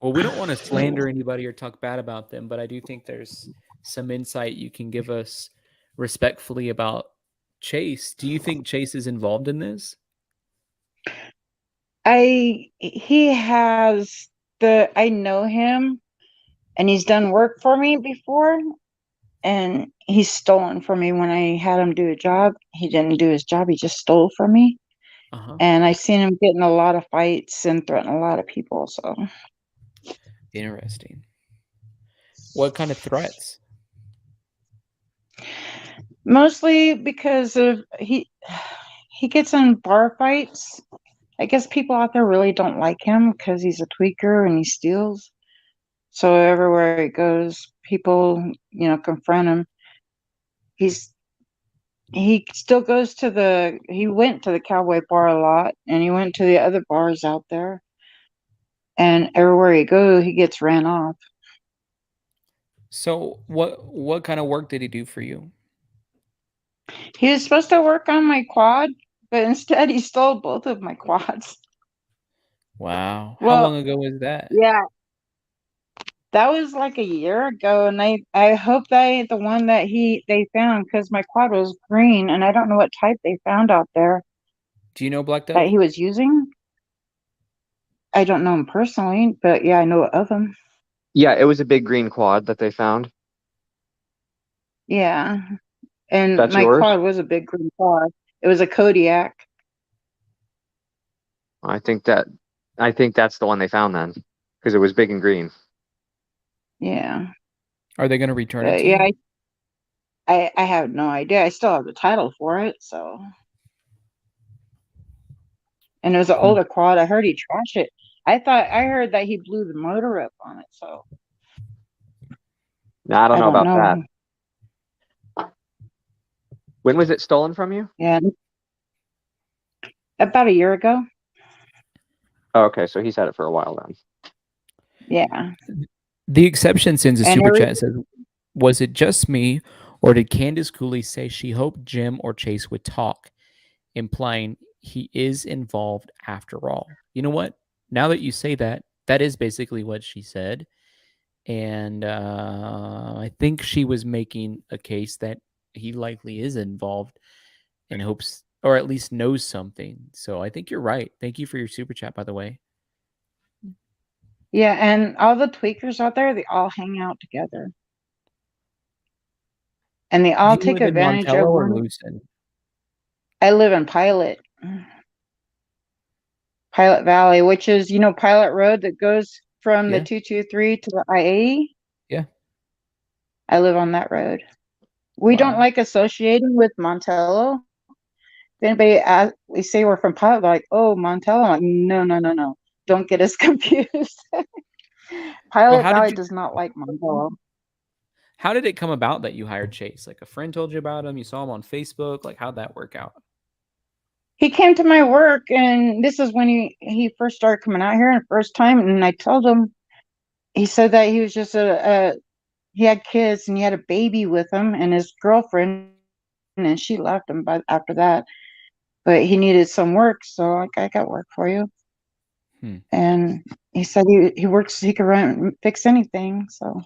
Well, we don't want to slander anybody or talk bad about them, but I do think there's some insight you can give us respectfully about Chase. Do you think Chase is involved in this? I know him, and he's done work for me before, and he's stolen from me when I had him do a job. He didn't do his job, he just stole from me. Uh-huh. And I've seen him get in a lot of fights and threaten a lot of people. So Interesting. What kind of threats? mostly because of he gets in bar fights. I guess people out there really don't like him because he's a tweaker and he steals. So everywhere he goes, people, confront him. He's he still goes to he went to the Cowboy Bar a lot, and he went to the other bars out there. And everywhere he goes, he gets ran off. So, what kind of work did he do for you? He was supposed to work on my quad, but instead he stole both of my quads. Wow. How Well, long ago was that? yeah, that was like a year ago, and I hope that ain't the one that they found because my quad was green, and I don't know what type they found out there Do you know Black that Dove? he was using. I don't know him personally, but yeah, I know of him. Yeah, it was a big green quad that they found. Yeah, and That's my yours? quad was a big green quad. It was a Kodiak. I think that I think that's the one they found then, because it was big and green. Yeah, Are they going to return it but to yeah, you? I have no idea. I still have the title for it, so. And it was an Hmm. older quad. I heard he trashed it. I heard that he blew the motor up on it, so Now, I don't I know don't about that. know. When was it stolen from you? Yeah, about a year ago. Oh, okay, so he's had it for a while then. Yeah, The exception sends a and super chat and says, "Was it just me, or did Candace Cooley say she hoped Jim or Chase would talk, implying he is involved after all?" You know what? Now that you say that, that is basically what she said. And I think she was making a case that he likely is involved and hopes, or at least knows something. So I think you're right. Thank you for your super chat, by the way. yeah, and all the tweakers out there, they all hang out together, and they Do all you take live in advantage of Montello or one. Lucin? I live in Pilot Valley, which is Pilot Road that goes from the Yeah, 223 to the I-80. yeah. I live on that road. We don't Wow. like associating with Montello. If anybody we say we're from Pilot, they're like, "Oh, Montello." I'm like, no, no, no, no. Don't get us confused. Well, Pilot Valley does not like Montello. how did it come about that you hired Chase? Like a friend told you about him, you saw him on Facebook, like how'd that work out? He came to my work, and this is when he first started coming out here, the first time. And I told him, he said that he was just he had kids and he had a baby with him and his girlfriend, and she left him after that. But he needed some work, so like, I got work for you. Hmm. And he said he works, he could run fix anything. So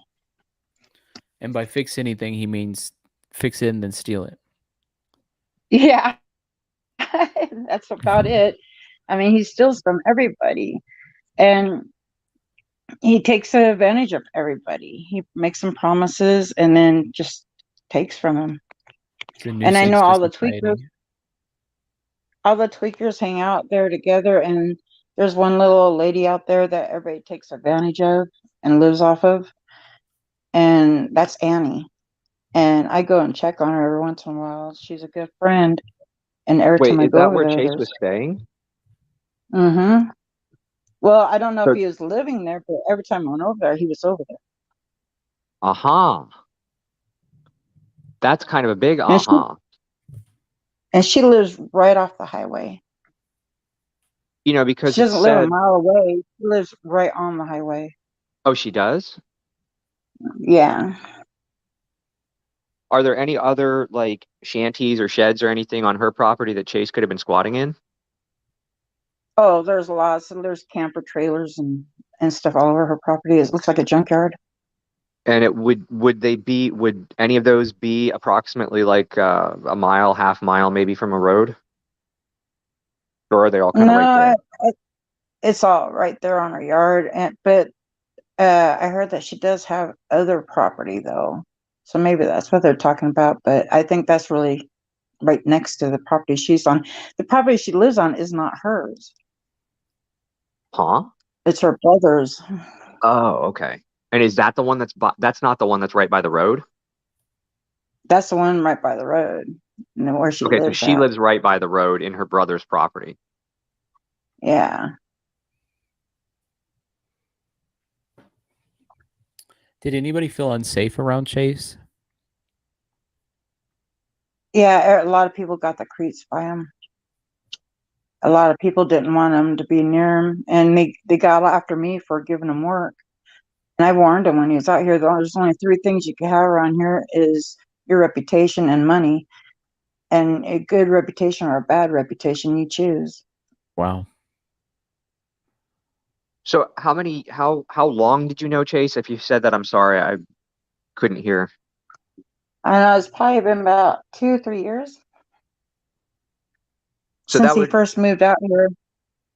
And by fix anything, he means fix it and then steal it. yeah, that's about it. I mean, he steals from everybody, and he takes advantage of everybody. He makes them promises and then just takes from them. It's a And I know nuisance to society. all the tweakers hang out there together, and there's one little old lady out there that everybody takes advantage of and lives off of, and that's Annie. And I go and check on her every once in a while. She's a good friend, and every Wait, time I is go that over where there, Chase there's was staying? mm-hmm. Well, I don't know if So, he was living there, but every time I went over there, he was over there. uh-huh. That's kind of a big And she uh-huh. and she lives right off the highway. Because She it doesn't live a said, mile away. She lives right on the highway. oh, she does? Yeah. Are there any other like shanties or sheds or anything on her property that Chase could have been squatting in? Oh, there's lots. And there's camper trailers and stuff all over her property. It looks like a junkyard. And it would any of those be approximately like a mile, half mile maybe from a road? Or are they all kind of right No, there? it's all right there on her yard. But I heard that she does have other property though, so maybe that's what they're talking about. But I think that's really right next to the property she's on. The property she lives on is not hers; Huh? it's her brother's. Oh, okay. And is that the one that's not the one that's right by the road? That's the one right by the road, where she Okay, so lives she at. lives right by the road in her brother's property. Yeah, Did anybody feel unsafe around Chase? yeah. A lot of people got the creeps by him. A lot of people didn't want him to be near him, and they got after me for giving him work. And I warned him when he was out here, there's only three things you can have around here is your reputation and money. And a good reputation or a bad reputation, you choose. Wow. So how long did you know Chase? If you said that, I'm sorry, I couldn't hear. I know it's probably been about 2 or 3 years So since that he would, first moved out here.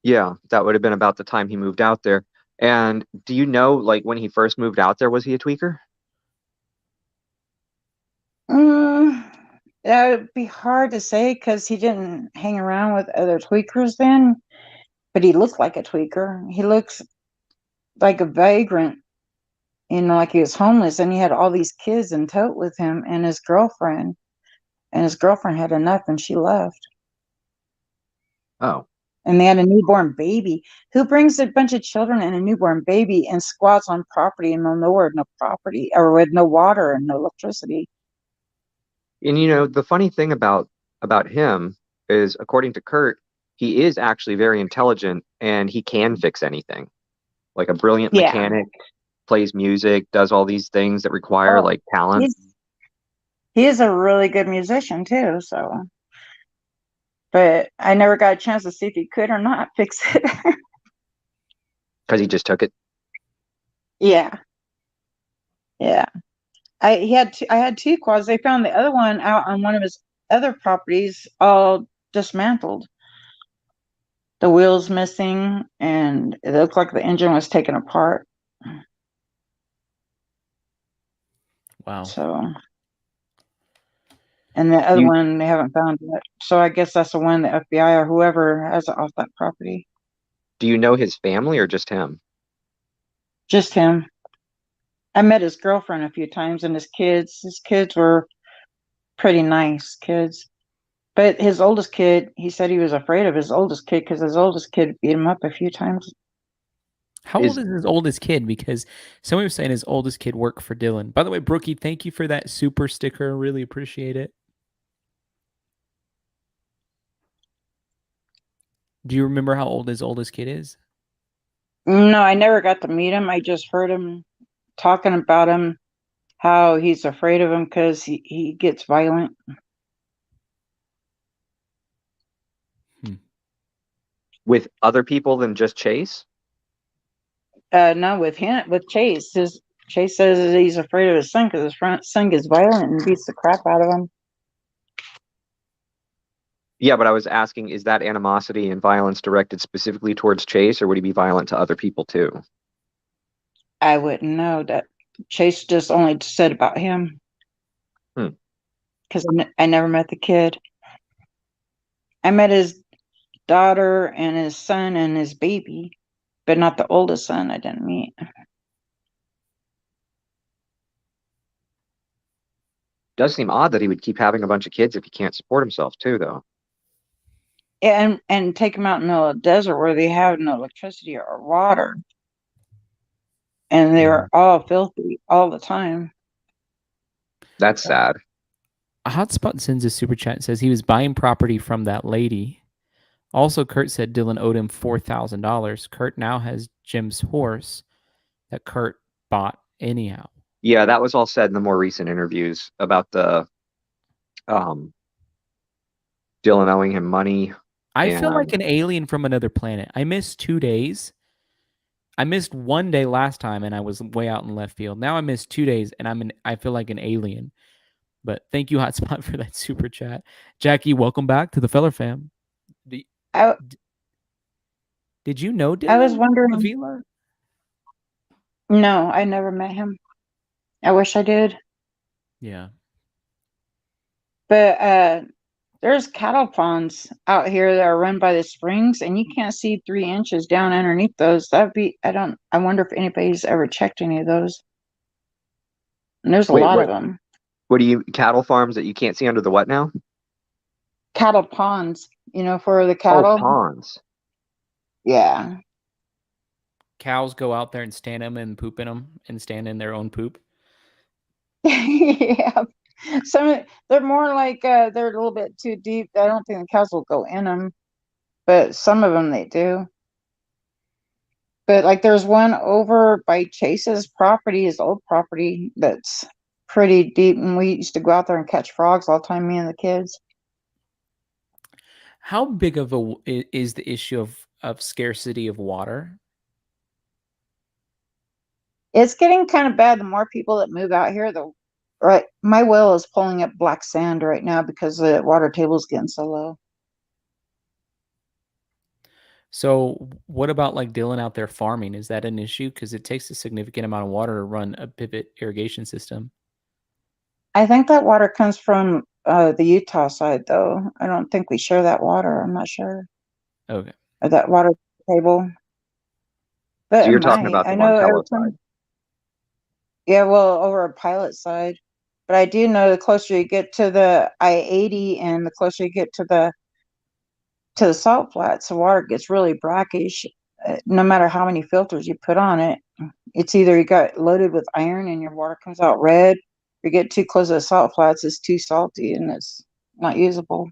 yeah, that would have been about the time he moved out there. And do you know, like when he first moved out there, was he a tweaker? Mm, that would be hard to say because he didn't hang around with other tweakers then, but he looked like a tweaker. He looks like a vagrant, like he was homeless and he had all these kids in tote with him and his girlfriend. And his girlfriend had enough and she left. Oh, And they had a newborn baby. Who brings a bunch of children and a newborn baby and squats on property and nowhere, no property, or with no water and no electricity? and the funny thing about him is, according to Kurt, he is actually very intelligent and he can fix anything. Like a brilliant Yeah. mechanic, plays music, does all these things that require Oh, like talent he's he is a really good musician too. So, but I never got a chance to see if he could or not fix it. because he just took it. Yeah, yeah. I had two quads. They found the other one out on one of his other properties, all dismantled. The wheels missing, and it looked like the engine was taken apart. Wow. So, and the other You one they haven't found yet. So I guess that's the one the FBI or whoever has it off that property. do you know his family or just him? Just him. I met his girlfriend a few times and his kids. His kids were pretty nice kids. But his oldest kid, he said he was afraid of his oldest kid because his oldest kid beat him up a few times. How old Is is his oldest kid? Because somebody was saying his oldest kid worked for Dylan. By the way, Brookie, thank you for that super sticker. Really appreciate it. Do you remember how old his oldest kid is? No, I never got to meet him. I just heard him talking about him, how he's afraid of him because he gets violent. Hmm. with other people than just Chase? No, with Chase. Chase says that he's afraid of his son because son gets violent and beats the crap out of him. Yeah, but I was asking, is that animosity and violence directed specifically towards Chase, or would he be violent to other people too? I wouldn't know that. Chase just only said about him Hmm. because I never met the kid. I met his daughter and his son and his baby, but not the oldest son I didn't meet. Does seem odd that he would keep having a bunch of kids if he can't support himself too, though. And take him out in the middle of the desert where they have no electricity or water. And they're all filthy all the time. That's sad. A hotspot sends a super chat and says he was buying property from that lady. Also, Kurt said Dylan owed him $4,000. Kurt now has Jim's horse that Kurt bought anyhow. Yeah, that was all said in the more recent interviews about the um Dylan owing him money. I feel like And an alien from another planet. I missed 2 days. I missed 1 day last time and I was way out in left field. Now I missed 2 days and I feel like an alien. But thank you, Hotspot, for that super chat. Jackie, welcome back to the Feller fam. D- I d- Did you know I was Dylan wondering. Avila? No, I never met him. I wish I did. Yeah. But there's cattle ponds out here that are run by the springs, and you can't see 3 inches down underneath those. I wonder if anybody's ever checked any of those. And there's a wait, lot of them. what do you cattle farms that you can't see under the what now? Cattle ponds, for the Oh, cattle. ponds. Yeah. Cows go out there and stand them and poop in them and stand in their own poop. Yeah. They're more like they're a little bit too deep. I don't think the cows will go in them, but some of them they do. But like there's one over by Chase's property, his old property, that's pretty deep, and we used to go out there and catch frogs all the time, me and the kids. How big of is the issue of scarcity of water? It's getting kind of bad. The more people that move out here, right. My well is pulling up black sand right now because the water table is getting so low. So what about like Dylan out there farming? Is that an issue? Because it takes a significant amount of water to run a pivot irrigation system. I think that water comes from the Utah side, though. I don't think we share that water. I'm not sure. Okay. Or that water table. But So it you're talking might. about the I know every Montello side. time. Yeah, well, over a pilot side. But I do know the closer you get to the I-80 and the closer you get to the salt flats, the water gets really brackish. No matter how many filters you put on it, it's either you got loaded with iron and your water comes out red, or you get too close to the salt flats, it's too salty and it's not usable.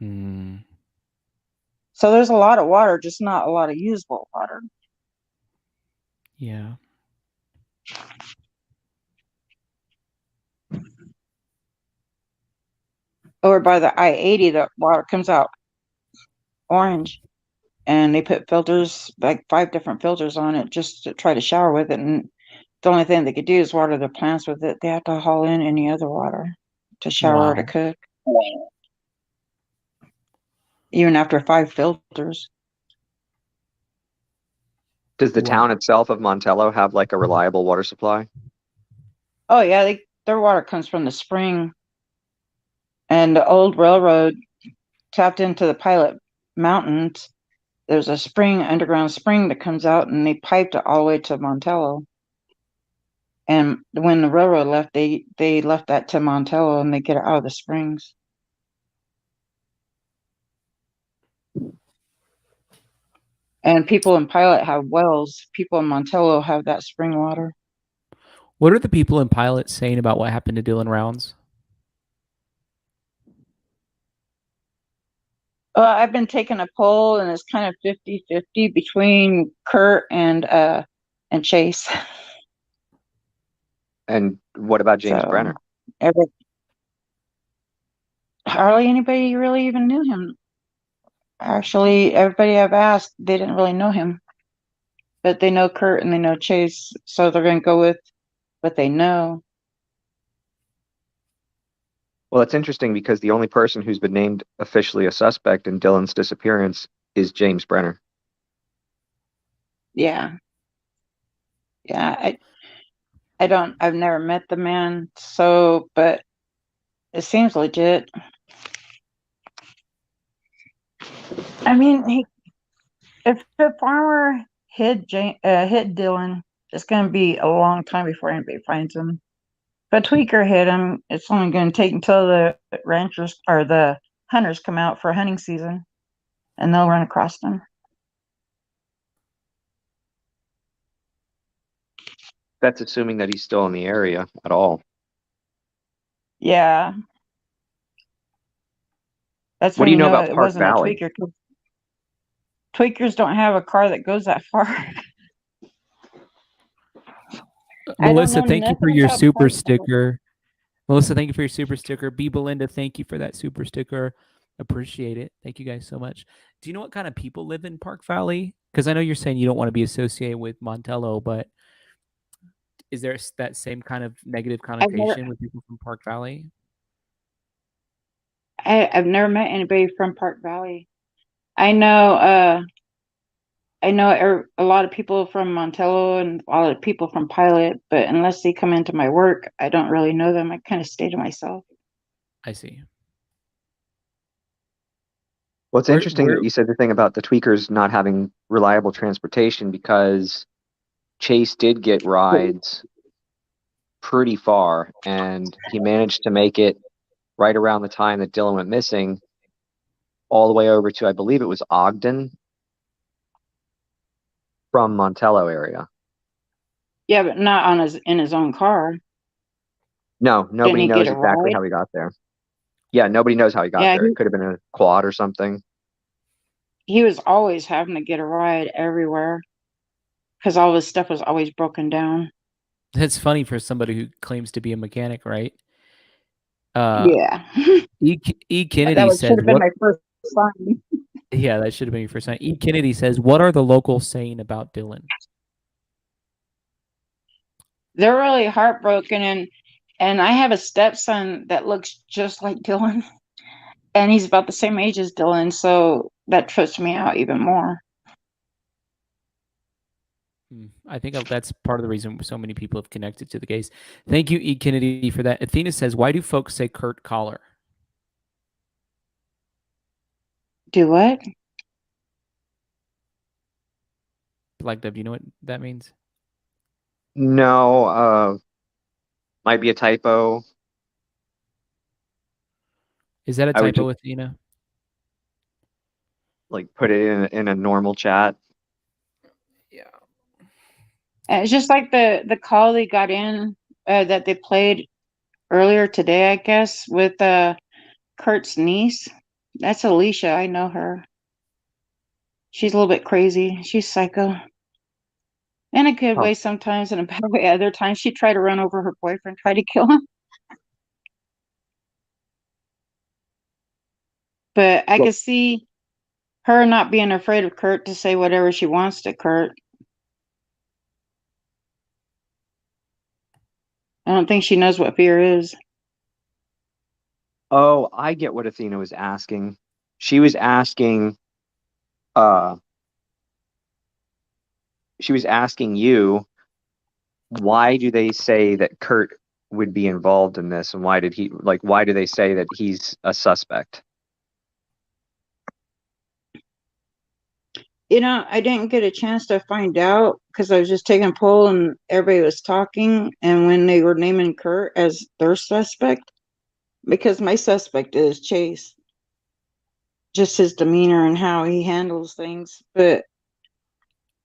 Hmm. So there's a lot of water, just not a lot of usable water. Yeah. Over by the I-80, the water comes out orange, and they put filters, like 5 different filters on it, just to try to shower with it. And the only thing they could do is water their plants with it. They have to haul in any other water to shower or to Wow. cook, even after 5 filters. Does the Wow. town itself of Montello have like a reliable water supply? Oh yeah, their water comes from the spring, and the old railroad tapped into the Pilot Mountains. There's a spring, underground spring that comes out, and they piped it all the way to Montello. And when the railroad left, they left that to Montello, and they get it out of the springs. And people in Pilot have wells. People in Montello have that spring water. What are the people in Pilot saying about what happened to Dylan Rounds? I've been taking a poll, and it's kind of 50-50 between Kurt and Chase. And what about James So Brenner? hardly anybody really even knew him. Actually, everybody I've asked, they didn't really know him. But they know Kurt and they know Chase, so they're going to go with what they know. Well, it's interesting because the only person who's been named officially a suspect in Dylan's disappearance is James Brenner. Yeah. Yeah, I've never met the man, but it seems legit. I mean, if the farmer hit Dylan, it's going to be a long time before anybody finds him. If a tweaker hit him, it's only going to take until the ranchers or the hunters come out for hunting season, and they'll run across them. That's assuming that he's still in the area at all. Yeah. That's What when do you know about it Park wasn't a Valley? tweaker. 'Cause tweakers don't have a car that goes that far. Melissa, thank you for your super Park Valley. sticker. Melissa, thank you for your super sticker. B. Belinda, thank you for that super sticker. Appreciate it. Thank you guys so much. Do you know what kind of people live in Park Valley? Because I know you're saying you don't want to be associated with Montello, but is there that same kind of negative I've never, connotation with people from Park Valley? I've never met anybody from Park Valley. I know, uh, I know a lot of people from Montello and a lot of people from Pilot, but unless they come into my work, I don't really know them. I kind of stay to myself. I see. Well, it's interesting Where that you said the thing about the tweakers not having reliable transportation because Chase did get rides pretty far and he managed to make it right around the time that Dylan went missing all the way over to, I believe it was Ogden from Montello area. Yeah, but not on in his own car. No, Didn't nobody he get knows a exactly ride? how he got there. Yeah, nobody knows how he got Yeah, there. It could have been a quad or something. he was always having to get a ride everywhere because all of his stuff was always broken down. That's funny for somebody who claims to be a mechanic, right? Uh, Yeah, E. that Kennedy was should says, have been "What?" my first sign. Yeah, that should have been your first time. E. Kennedy says, "What are the locals saying about Dylan?" They're really heartbroken, and I have a stepson that looks just like Dylan, and he's about the same age as Dylan, so that trips me out even more. I think that's part of the reason so many people have connected to the case. Thank you, E. Kennedy, for that. Athena says, "Why do folks say Kurt Collar?" Do what? Black Dub, do you know what that means? No, might be a typo. Is that a I would typo, just Athena? like put it in a normal chat. Yeah. And it's just like the call they got in that they played earlier today, I guess, with Kurt's niece. That's Alicia. I know her. She's a little bit crazy. She's psycho. In a good Oh, way sometimes, in a bad way other times. She tried to run over her boyfriend, tried to kill him. But I well, could see her not being afraid of Kurt to say whatever she wants to Kurt. I don't think she knows what fear is. oh, I get what Athena was asking. She was asking, uh, she was asking you, why do they say that Kurt would be involved in this, and why do they say that he's a suspect? I didn't get a chance to find out because I was just taking a poll and everybody was talking. And when they were naming Kurt as their suspect, because my suspect is Chase, just his demeanor and how he handles things. But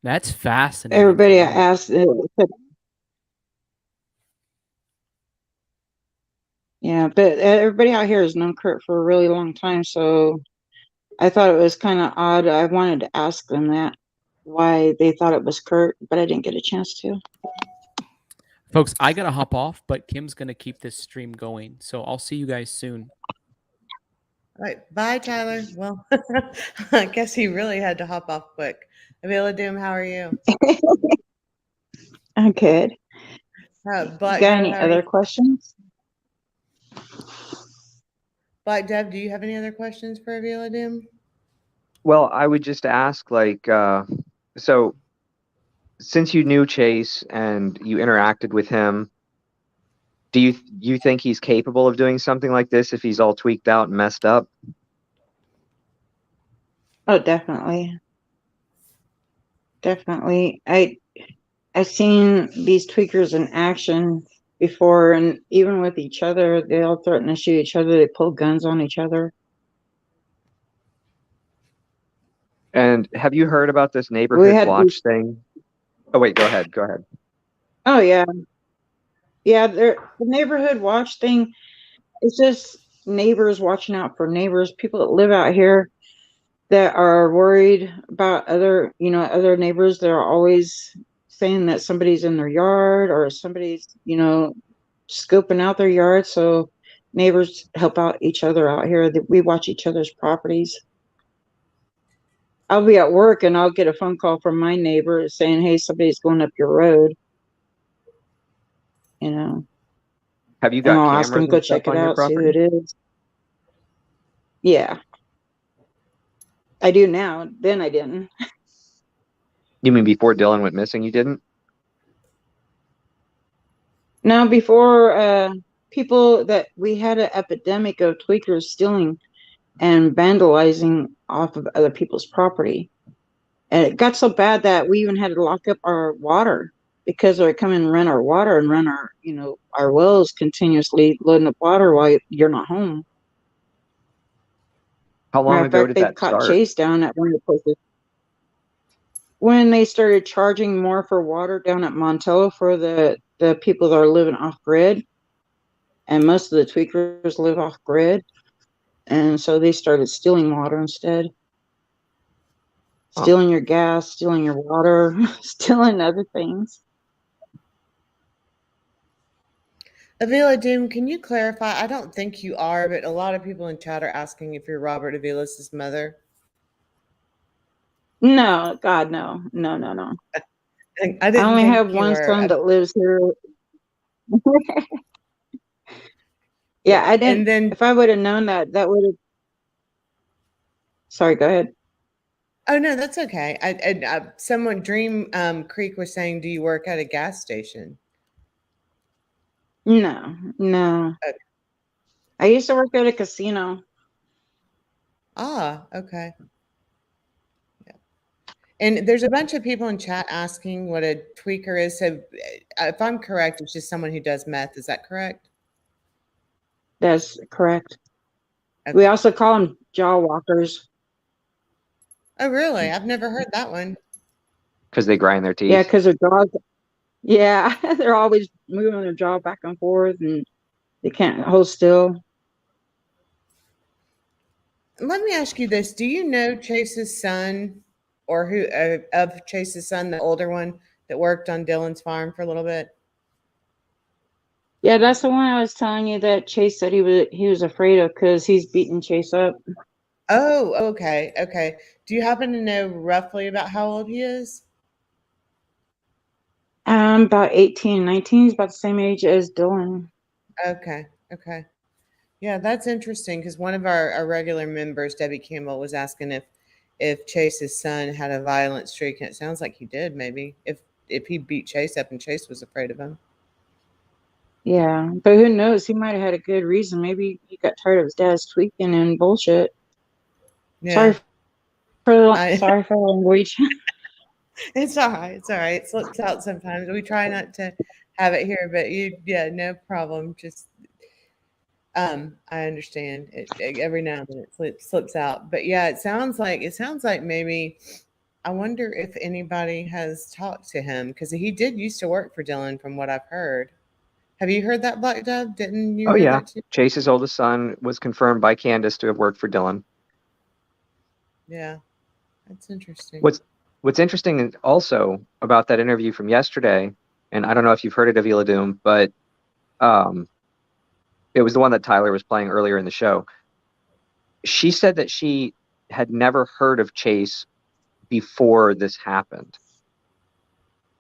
That's fascinating to everybody I me. asked, said, yeah, but everybody out here has known Kurt for a really long time. So I thought it was kind of odd. I wanted to ask them that, why they thought it was Kurt, but I didn't get a chance to. Folks, I got to hop off, but Kim's going to keep this stream going. So I'll see you guys soon. All right. Bye, Tyler. Well, I guess he really had to hop off quick. Avila Doom, how are you? I'm good. Black Got Dev, any how are other you? questions? Black Dev, do you have any other questions for Avila Doom? Well, I would just ask, so since you knew Chase and you interacted with him, do you think he's capable of doing something like this if he's all tweaked out and messed up? Oh, definitely. Definitely. I've seen these tweakers in action before, and even with each other, they all threaten to shoot each other. They pull guns on each other. And have you heard about this We neighborhood had these, watch thing? Oh, wait, go ahead. Go ahead. oh yeah. Yeah, the neighborhood watch thing, it's just neighbors watching out for neighbors, people that live out here that are worried about other neighbors that are always saying that somebody's in their yard or somebody's, scoping out their yard. So neighbors help out each other out here. We watch each other's properties. I'll be at work and I'll get a phone call from my neighbor saying, "Hey, somebody's going up your road." You know, Have you and got I'll ask cameras them to go and stuff check it on your out, see who property? it is. Yeah, I do now. Then I didn't. You mean before Dylan went missing, you didn't? Now, before people that we had an epidemic of tweakers stealing and vandalizing off of other people's property. And it got so bad that we even had to lock up our water because they would come and run our water and run our, our wells continuously, loading up water while you're not home. How Matter long of ago fact, did they that caught start? Chase down at one of the places. When they started charging more for water down at Montello for the people that are living off grid, and most of the tweakers live off grid, and so they started stealing water instead. Huh. Stealing your gas, stealing your water, stealing other things. Avila Doom, can you clarify? I don't think you are, but a lot of people in chat are asking if you're Robert Avila's mother. No, God, no. No, no, no. I I didn't only think have you one were. son that lives here. Yeah, Yeah, I didn't. and then If I would have known that, that would have. Sorry, go ahead. oh no, that's okay. Someone Dream Creek was saying, do you work at a gas station? No, no. Okay. I used to work at a casino. Ah, okay. Yeah. And there's a bunch of people in chat asking what a tweaker is. So if I'm correct, it's just someone who does meth. Is that correct? That's correct. Okay. We also call them jaw walkers. Oh, really? I've never heard that one. Because they grind their Yeah, teeth. because their jaws. Yeah, they're always moving their jaw back and forth, and they can't hold still. Let me ask you this. Do you know Chase's son or who of Chase's son, the older one that worked on Dylan's farm for a little bit? Yeah, that's the one I was telling you that Chase said he was afraid of because he's beating Chase up. Oh, okay. Okay. Do you happen to know roughly about how old he is? About 18, 19. He's about the same age as Dylan. Okay. Okay. Yeah, that's interesting because one of our regular members, Debbie Campbell, was asking if Chase's son had a violent streak, and it sounds like he did. Maybe if he beat Chase up and Chase was afraid of him. Yeah, but who knows? He might have had a good reason. Maybe he got tired of his dad's tweaking and bullshit. Yeah, Sorry for the language. it's all right. It's all right. It slips out sometimes. We try not to have it here, but yeah, no problem. Just I understand it every now and then it slips out. But yeah, it sounds like maybe. I wonder if anybody has talked to him because he did used to work for Dylan, from what I've heard. Have you heard that, Black Dove? Didn't you Oh hear yeah. that too? Chase's oldest son was confirmed by Candace to have worked for Dylan. Yeah, that's interesting. What's interesting also about that interview from yesterday, and I don't know if you've heard it of Avila Doom, but it was the one that Tyler was playing earlier in the show. She said that she had never heard of Chase before this happened.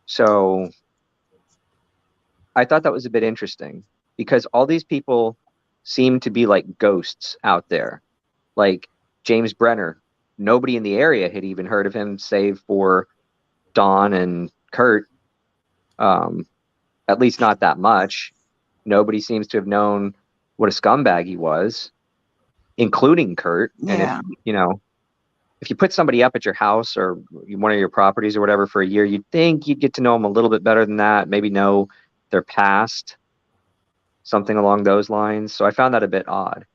So I thought that was a bit interesting because all these people seem to be like ghosts out there. Like James Brenner, nobody in the area had even heard of him save for Don and Kurt. At least not that much. Nobody seems to have known what a scumbag he was, including Kurt. And Yeah. if you put somebody up at your house or one of your properties or whatever for a year, you'd think you'd get to know them a little bit better than that, maybe know their past, something along those lines. So I found that a bit odd.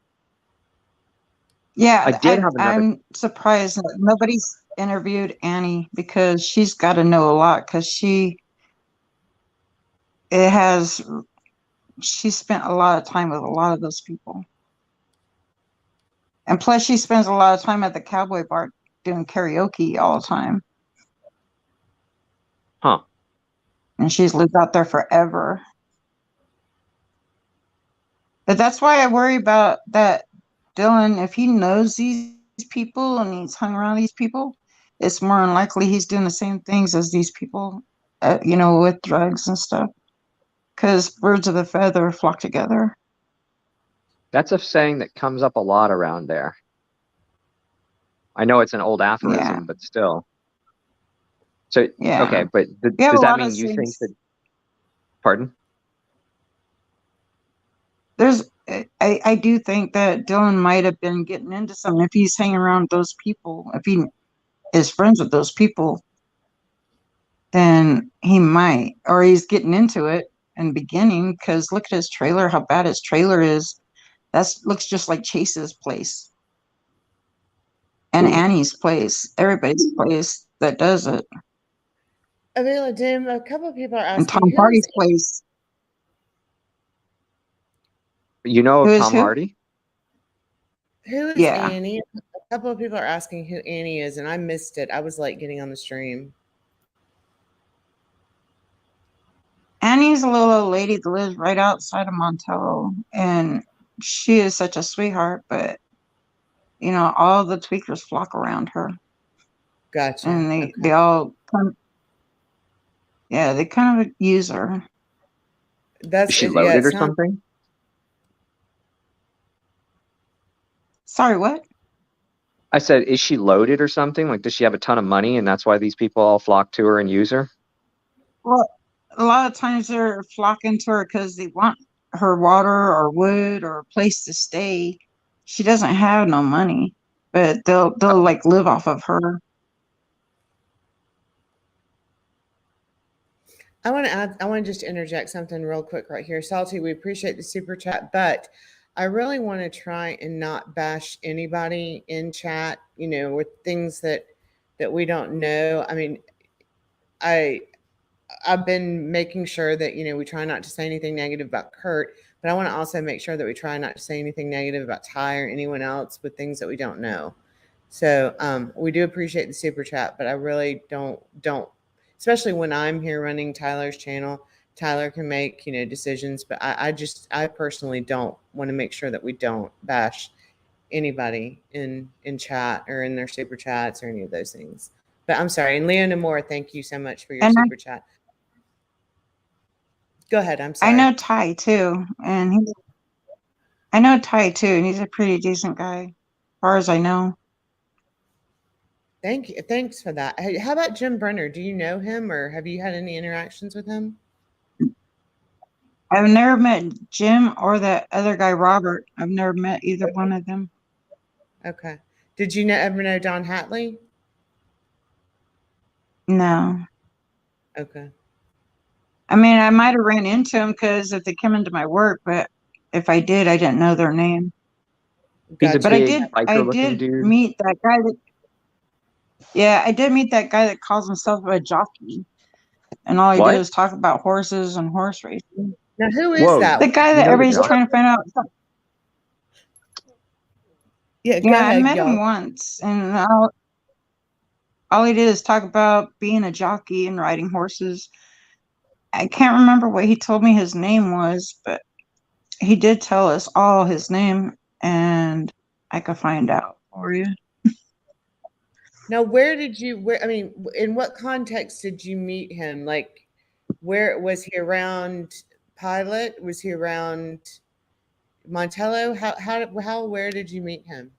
Yeah, I did have another. I'm surprised that nobody's interviewed Annie because she's got to know a lot because she spent a lot of time with a lot of those people. And plus she spends a lot of time at the Cowboy Bar doing karaoke all the time. Huh. And she's lived out there forever. But that's why I worry about that Dylan. If he knows these people and he's hung around these people, it's more than likely he's doing the same things as these people, with drugs and stuff. Because birds of a feather flock together. That's a saying that comes up a lot around there. I know it's an old aphorism, but still. So, Yeah. okay, but have does a that lot mean of you think things. that, pardon? I do think that Dylan might have been getting into something if he's hanging around those people. If he is friends with those people, then he might, or he's getting into it in the beginning. Because look at his trailer, how bad his trailer is. That looks just like Chase's place and Annie's place, everybody's place that does it, Avila Dim, a couple of people are and asking Tom Hardy's place. You know Who of is Tom who? Hardy? Who is Yeah. Annie? A couple of people are asking who Annie is, and I missed it. I was late getting on the stream. Annie's a little old lady that lives right outside of Montello, and she is such a sweetheart, but all the tweakers flock around her. Gotcha. And they all they kind of use her. Is she loaded or something? Sorry, what? I said, is she loaded or something? Like, does she have a ton of money and that's why these people all flock to her and use her? Well, a lot of times they're flocking to her because they want her water or wood or a place to stay. She doesn't have no money, but they'll like live off of her. I want to just interject something real quick right here. Salty, we appreciate the super chat, but I really want to try and not bash anybody in chat, with things that we don't know. I mean, I've been making sure that, we try not to say anything negative about Kurt, but I want to also make sure that we try not to say anything negative about Ty or anyone else with things that we don't know. So we do appreciate the super chat, but I really don't, especially when I'm here running Tyler's channel. Tyler can make, decisions, but I personally don't want to make sure that we don't bash anybody in chat or in their super chats or any of those things. But I'm sorry. And Leona Moore, thank you so much for your super chat. Go ahead. I'm sorry. I know Ty too, and he's a pretty decent guy, as far as I know. Thank you. Thanks for that. Hey, how about Jim Brenner? Do you know him, or have you had any interactions with him? I've never met Jim or that other guy, Robert. I've never met either one of them. Okay. Did you ever know Don Hatley? No. Okay. I mean, I might have ran into him because if they come into my work, but if I did, I didn't know their name. He's a but big, I did meet that guy. I did meet that guy that calls himself a jockey, and all he did is talk about horses and horse racing. Now, who is that? The guy that everybody's trying to find out. Yeah, go ahead, I met him once, and all he did is talk about being a jockey and riding horses. I can't remember what he told me his name was, but he did tell us all his name, and I could find out for you. Now, in what context did you meet him? Like, where was he around Pilot? Was he around Montello? Where did you meet him?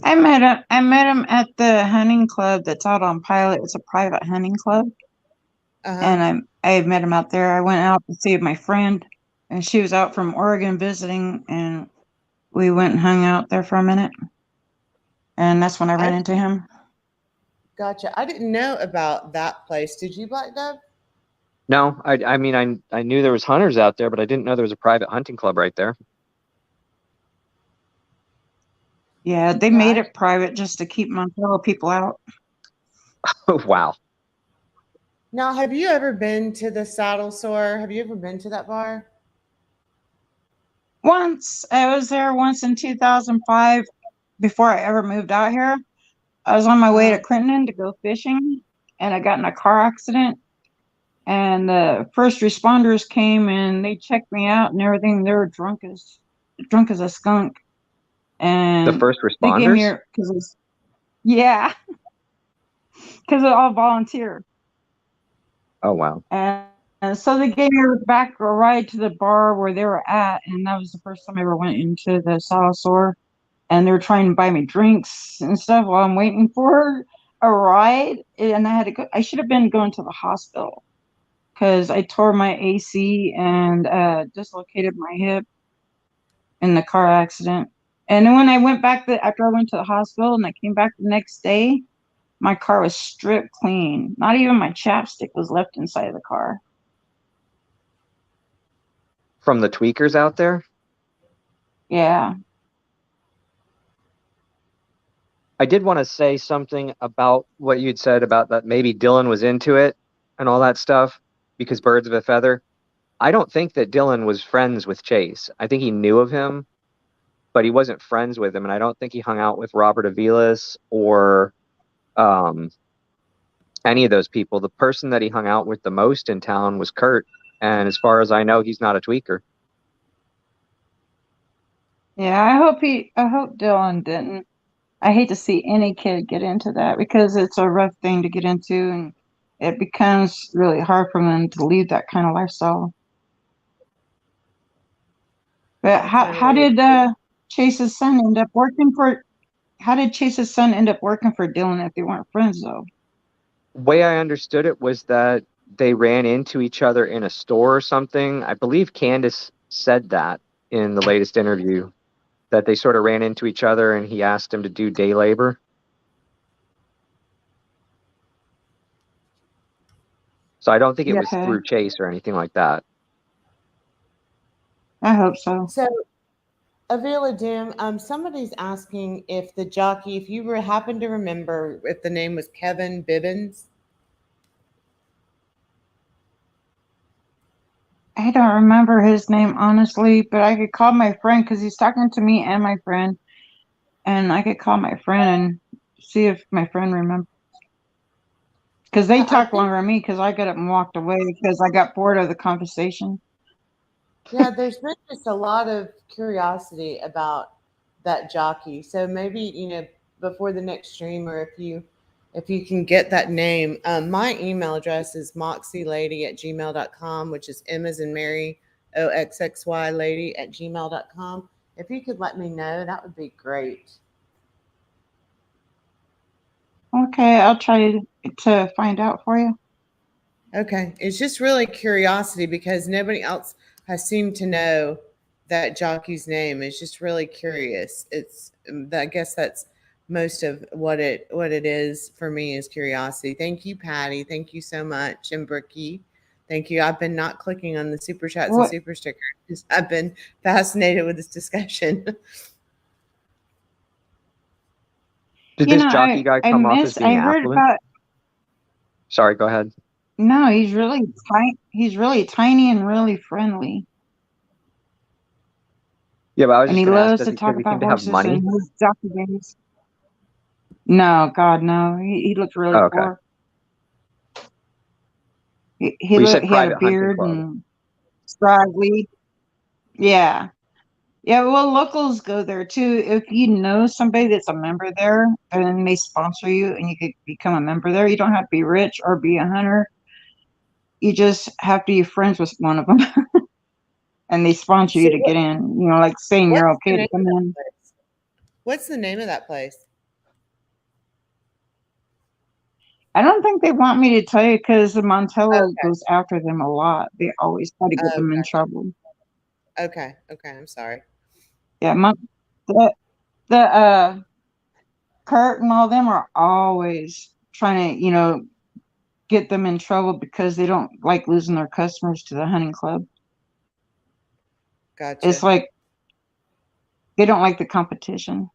I met him at the hunting club that's out on Pilot. It's a private hunting club. And I met him out there. I went out to see my friend, and she was out from Oregon visiting, and we went and hung out there for a minute. And that's when I ran into him. Gotcha. I didn't know about that place. Did you, Black Dove? No, I mean, I knew there was hunters out there, but I didn't know there was a private hunting club right there. Yeah, they made it private just to keep Montello people out. Wow. Now, have you ever been to the Saddle Sore? Have you ever been to that bar? Once. I was there once in 2005 before I ever moved out here. I was on my way to Clinton to go fishing, and I got in a car accident. And the first responders came and they checked me out and everything. They were drunk as a skunk. The And first they gave me responders? because yeah, because they're all volunteer. Oh wow. And so they gave me back a ride to the bar where they were at, and that was the first time I ever went into the Salazar. And they were trying to buy me drinks and stuff while I'm waiting for a ride. And I had to go. I should have been going to the hospital because I tore my AC and dislocated my hip in the car accident. And then when I went back after I went to the hospital and I came back the next day, my car was stripped clean. Not even my chapstick was left inside of the car. From the tweakers out there? Yeah. I did want to say something about what you'd said about that maybe Dylan was into it and all that stuff because birds of a feather. I don't think that Dylan was friends with Chase. I think he knew of him, but he wasn't friends with him. And I don't think he hung out with Robert Aviles or um, any of those people. The person that he hung out with the most in town was Kurt. And as far as I know, he's not a tweaker. Yeah, I hope Dylan didn't. I hate to see any kid get into that because it's a rough thing to get into and it becomes really hard for them to lead that kind of lifestyle. But how Definitely. did Chase's son end up working for how did Chase's son end up working for Dylan if they weren't friends though? Way I understood it was that they ran into each other in a store or something. I believe Candace said that in the latest interview, that they sort of ran into each other and he asked him to do day labor. So I don't think it Yeah. was Okay. through Chase or anything like that. I hope so. So, Avila Doom, somebody's asking if the jockey, if you happen to remember if the name was Kevin Bibbins. I don't remember his name honestly, but I could call my friend because he's talking to me and my friend, and I could call my friend and see if my friend remembers. Because they Yeah, I talked think, longer than me because I got up and walked away because I got bored of the conversation. yeah, there's been just a lot of curiosity about that jockey. So maybe, before the next stream, or if you can get that name, my email address is moxielady@gmail.com, which is M as in Mary, OXXY lady@gmail.com. If you could let me know, that would be great. Okay, I'll try to find out for you. Okay. It's just really curiosity because nobody else has seemed to know that jockey's name. It's just really curious. I guess that's most of what it is for me is curiosity. Thank you, Patty. Thank you so much. And Brookie. Thank you. I've been not clicking on the super chats and What super stickers because I've been fascinated with this discussion. Did this jockey I guy I come off as miss I being heard affluent? about Sorry, go ahead. no, he's really tiny. He's really tiny and really friendly, Yeah, but I was and just he going to ask, loves does to he, does talk he seem about to have horses and money? his jockey days. No, God, no. He looked really Oh, okay. poor. He Well, you looked said he had a private hunting beard club. and scraggly. Yeah. Yeah, well, locals go there too. If you know somebody that's a member there, and they sponsor you, and you could become a member there. You don't have to be rich or be a hunter. You just have to be friends with one of them, and they sponsor So you to get in. You know, like saying you're what's the okay to name come of that in. place? What's the name of that place? I don't think they want me to tell you because the Montello Okay. goes after them a lot. They always try to get them in Okay. trouble. Okay. Okay. I'm sorry. Yeah, the Kurt and all them are always trying to, get them in trouble because they don't like losing their customers to the hunting club. It's Gotcha. like they don't like the competition.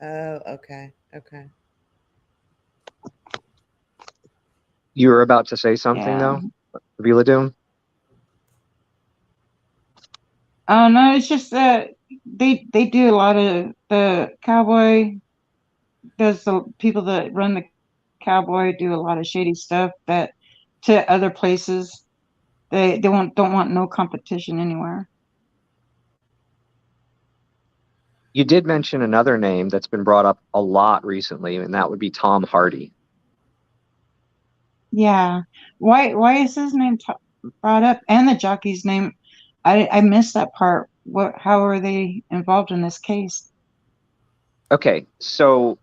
Oh, okay. Okay. You were about to say something, Yeah. though, Vila Doom? Oh no, it's just that they do a lot of the cowboy. Does the people that run the cowboy do a lot of shady stuff that to other places. They don't want no competition anywhere. You did mention another name that's been brought up a lot recently, and that would be Tom Hardy. Yeah. Why is his name brought up and the jockey's name? I missed that part. How are they involved in this case? Okay, so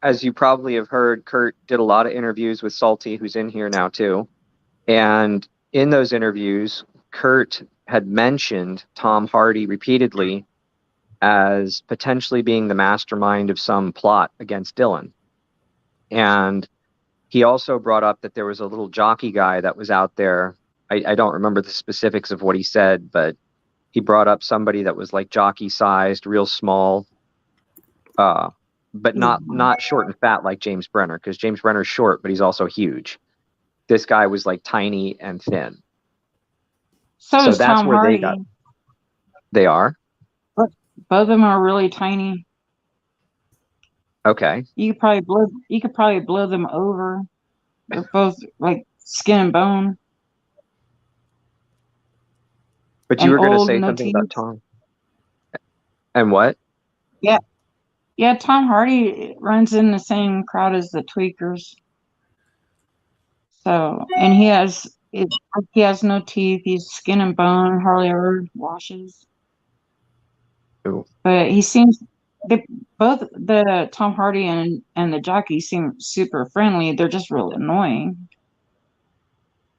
as you probably have heard, Kurt did a lot of interviews with Salty, who's in here now too. And in those interviews, Kurt had mentioned Tom Hardy repeatedly as potentially being the mastermind of some plot against Dylan. And he also brought up that there was a little jockey guy that was out there. I don't remember the specifics of what he said, but he brought up somebody that was like jockey sized, real small, but not short and fat like James Brenner, because James Brenner's short, but he's also huge. This guy was like tiny and thin. So is that's Tom where Hardy. They are? Both of them are really tiny. Okay. You could probably blow them over. They're both like skin and bone. But you were going to say something about Tom. And what? Yeah, Tom Hardy runs in the same crowd as the Tweakers. So, and he has no teeth. He's skin and bone, hardly ever washes. Ooh. But he seems both the Tom Hardy and the jockey seem super friendly. They're just really annoying.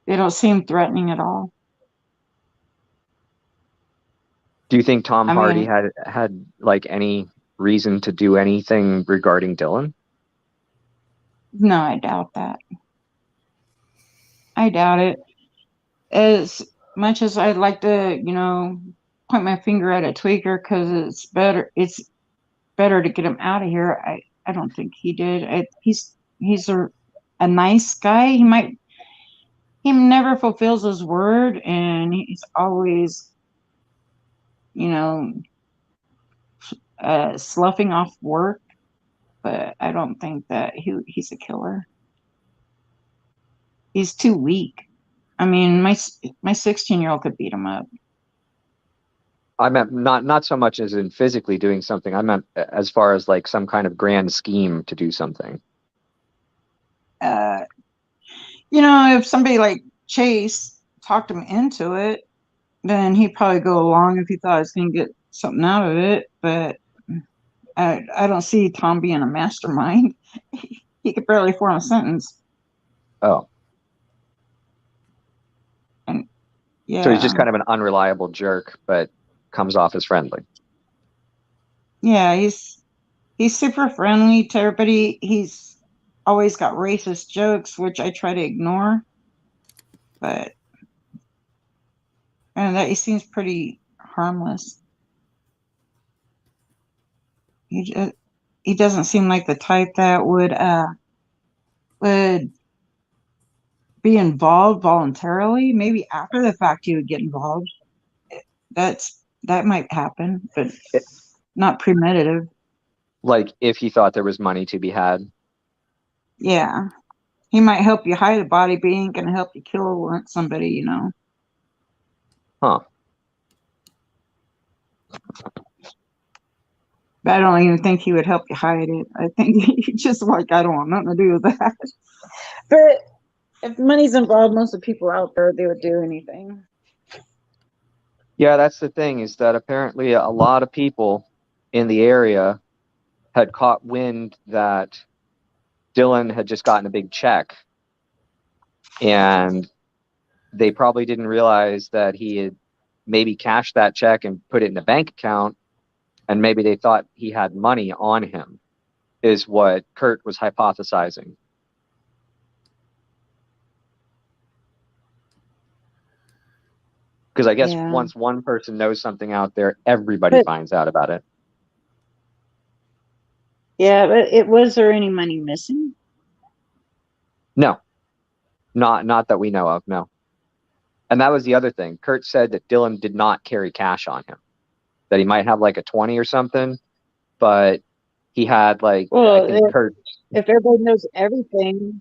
They don't seem threatening at all. Do you think Tom Hardy had like any reason to do anything regarding Dylan? No, I doubt that. I doubt it. As much as I'd like to, point my finger at a tweaker because it's better to get him out of here. I don't think he did. He's a nice guy. He never fulfills his word, and he's always, sloughing off work. But I don't think that he's a killer. He's too weak. I mean, my 16-year-old could beat him up. I meant not so much as in physically doing something. I meant as far as like some kind of grand scheme to do something. If somebody like Chase talked him into it, then he'd probably go along if he thought he was going to get something out of it. But I don't see Tom being a mastermind. He could barely form a sentence. Oh. And yeah. So he's just kind of an unreliable jerk, but comes off as friendly. Yeah, he's super friendly to everybody. He's always got racist jokes, which I try to ignore. But he seems pretty harmless. He doesn't seem like the type that would be involved voluntarily. Maybe after the fact he would get involved. That might happen, but not premeditative. Like if he thought there was money to be had. Yeah. He might help you hide a body, but he ain't going to help you kill somebody, Huh. But I don't even think he would help you hide it. I think he just I don't want nothing to do with that. But if money's involved, most of the people out there, they would do anything. Yeah, that's the thing, is that apparently a lot of people in the area had caught wind that Dylan had just gotten a big check, and they probably didn't realize that he had maybe cashed that check and put it in a bank account, and maybe they thought he had money on him, is what Kurt was hypothesizing. Because I guess once one person knows something out there, everybody finds out about it. Yeah, but was there any money missing? No, not that we know of, no. And that was the other thing. Kurt said that Dylan did not carry cash on him, that he might have like a 20 or something, but he had like, well, I think Kurt. If everybody knows everything,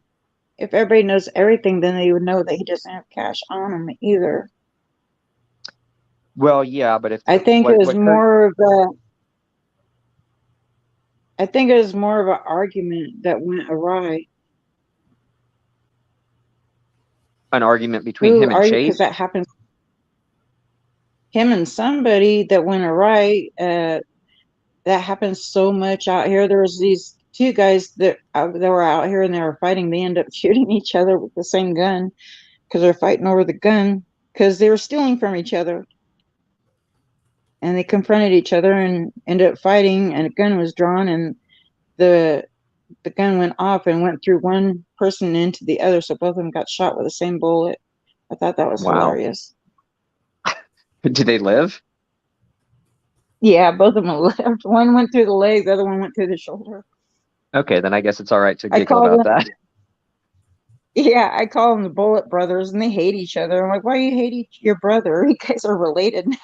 if everybody knows everything, then they would know that he doesn't have cash on him either. Well, yeah, but if I think it was what Kurt, more of a. I think it was more of an argument that went awry. an argument between Who him and are you? Because Chase? that happens. Him and somebody that went awry. That happens so much out here. There was these two guys that were out here and they were fighting. They ended up shooting each other with the same gun because they're fighting over the gun because they were stealing from each other. And they confronted each other and ended up fighting. And a gun was drawn, and the gun went off and went through one person into the other. So both of them got shot with the same bullet. I thought that was Wow. hilarious. Did they live? Yeah, both of them left. One went through the leg, the other one went through the shoulder. Okay, then I guess it's all right to I giggle call about them, that. yeah, I call them the Bullet Brothers, and they hate each other. I'm like, why do you hate your brother? You guys are related now.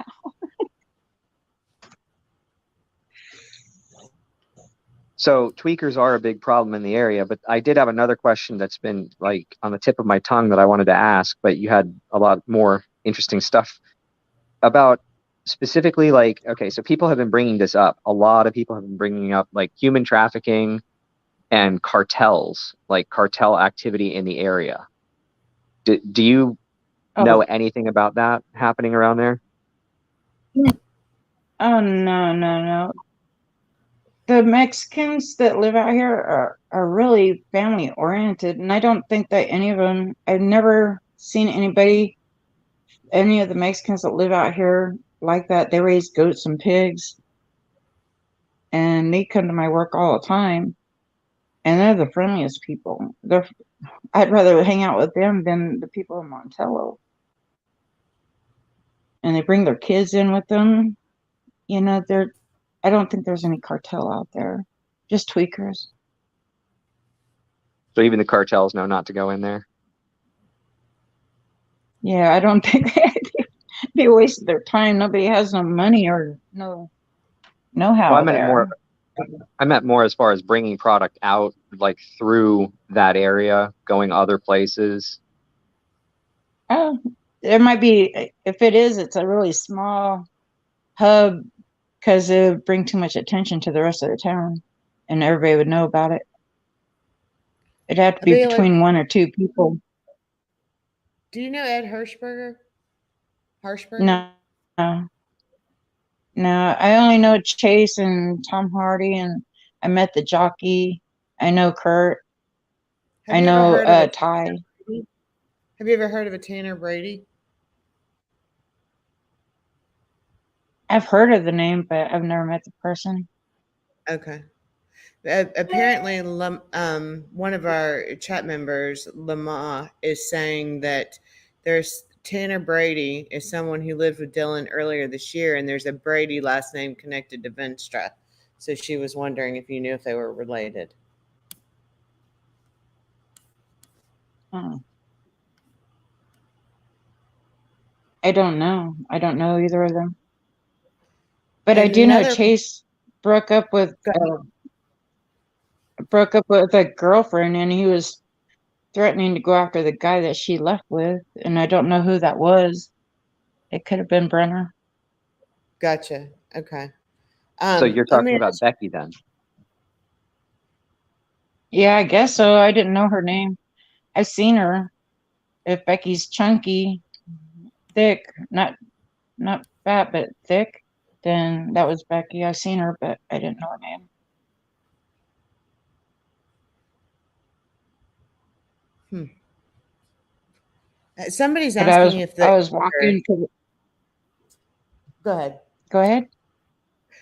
So tweakers are a big problem in the area, but I did have another question that's been like on the tip of my tongue that I wanted to ask, but you had a lot more interesting stuff about specifically like, okay, so people have been bringing this up. A lot of people have been bringing up like human trafficking and cartels, like cartel activity in the area. Do you know anything about that happening around there? Oh, no. The Mexicans that live out here are really family oriented, and I don't think that any of them, I've never seen any of the Mexicans that live out here like that. They raise goats and pigs, and they come to my work all the time, and they're the friendliest people. I'd rather hang out with them than the people in Montello. And they bring their kids in with them. You know, I don't think there's any cartel out there, just tweakers. So even the cartels know not to go in there. Yeah, I don't think they wasted their time. Nobody has no money or no know-how Well, there. I meant more as far as bringing product out, like through that area, going other places. Oh, there might be. If it is, it's a really small hub because it would bring too much attention to the rest of the town, and everybody would know about it. It'd have to be between one or two people. Do you know Ed Hirschberger? No. I only know Chase and Tom Hardy, and I met the jockey. I know Kurt. I know Ty. Have you ever heard of a Tanner Brady? I've heard of the name, but I've never met the person. Okay. Apparently, one of our chat members, Lamar, is saying that there's Tanner Brady is someone who lived with Dylan earlier this year, and there's a Brady last name connected to Venstra. So she was wondering if you knew if they were related. I don't know. I don't know either of them. But I do know Chase broke up with a girlfriend, and he was threatening to go after the guy that she left with, and I don't know who that was. It could have been Brenner. Gotcha. Okay. So you're talking about Becky then? Yeah, I guess so. I didn't know her name. I've seen her. If Becky's chunky, thick, not fat, but thick, then that was Becky. I've seen her, but I didn't know her name. Somebody's asking if I was walking to. Go Go ahead.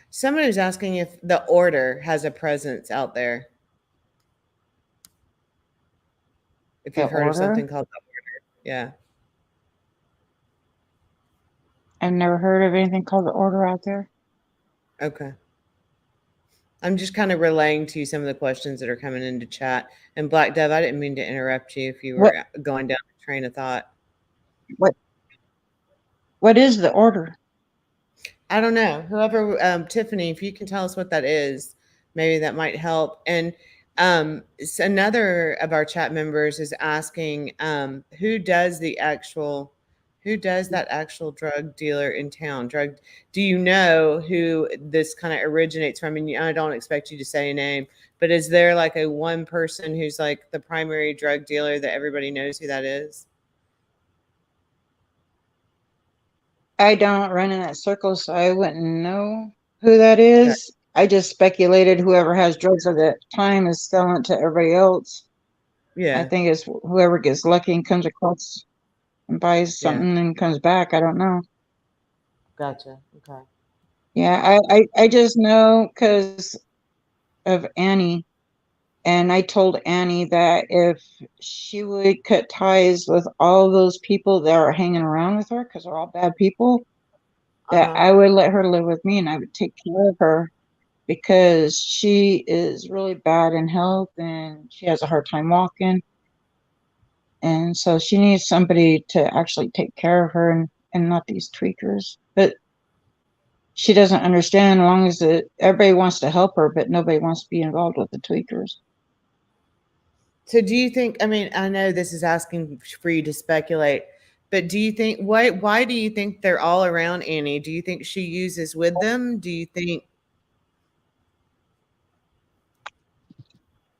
Somebody was asking if the Order has a presence out there. If you've heard of something called the Order. Yeah. I've never heard of anything called the Order out there. Okay. I'm just kind of relaying to you some of the questions that are coming into chat. And Black Dove, I didn't mean to interrupt you if you were going down the train of thought. What is the Order? I don't know. Whoever, Tiffany, if you can tell us what that is, maybe that might help. And Another of our chat members is asking, who does that actual drug dealer in town? Do you know who this kind of originates from? And I don't expect you to say a name, but is there like a one person who's like the primary drug dealer that everybody knows who that is? I don't run in that circle, so I wouldn't know who that is. I just speculated whoever has drugs at that time is selling it to everybody else. I Yeah. think it's whoever gets lucky and comes across and buys something and comes back. I don't know. Gotcha. Okay. Yeah, I just know because of Annie. And I told Annie that if she would cut ties with all those people that are hanging around with her, because they're all bad people, that I would let her live with me and I would take care of her because she is really bad in health and she has a hard time walking. And so she needs somebody to actually take care of her and not these tweakers. But she doesn't understand as long as everybody wants to help her, but nobody wants to be involved with the tweakers. So do you think, I mean, I know this is asking for you to speculate, but do you think, why do you think they're all around Annie? Do you think she uses with them? Do you think?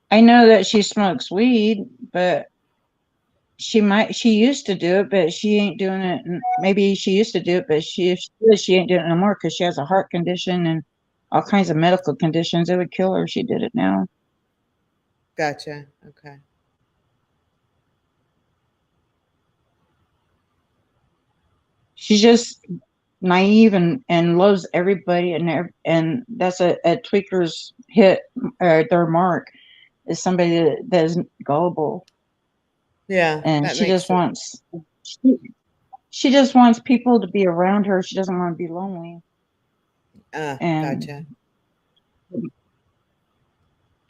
I know that she smokes weed, but she used to do it, but she ain't doing it. Maybe she used to do it, but she ain't doing it no more because she has a heart condition and all kinds of medical conditions. It would kill her if she did it now. Gotcha. Okay. She's just naive and loves everybody, and that's a tweaker's hit or their mark is somebody that is gullible. Yeah, And that she makes just sense. she just wants people to be around her. She doesn't want to be lonely. And Gotcha.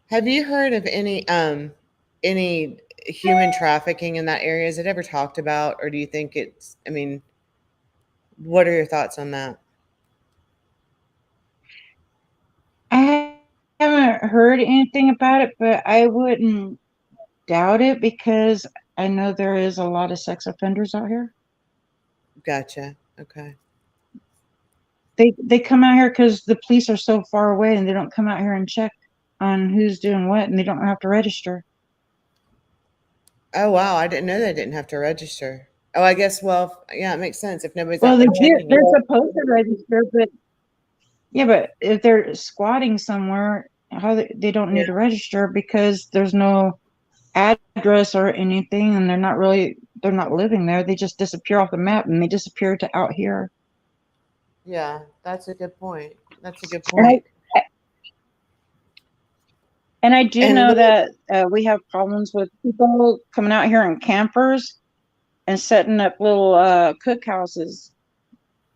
Have you heard of any human trafficking in that area? Is it ever talked about, or do you think it's? I mean, what are your thoughts on that? I haven't heard anything about it, but I wouldn't doubt it because I know there is a lot of sex offenders out here. Gotcha. Okay. They come out here because the police are so far away and they don't come out here and check on who's doing what and they don't have to register. Oh wow, I didn't know they didn't have to register. Oh, I guess. Well, yeah, it makes sense if nobody's Well, out there checking they're it. supposed to register, but yeah, but if they're squatting somewhere, they don't need to register because there's no address or anything, and they're not living there. They just disappear off the map, and they disappear to out here. Yeah, that's a good point. That's a good And point. I do know that we have problems with people coming out here in campers and setting up little cookhouses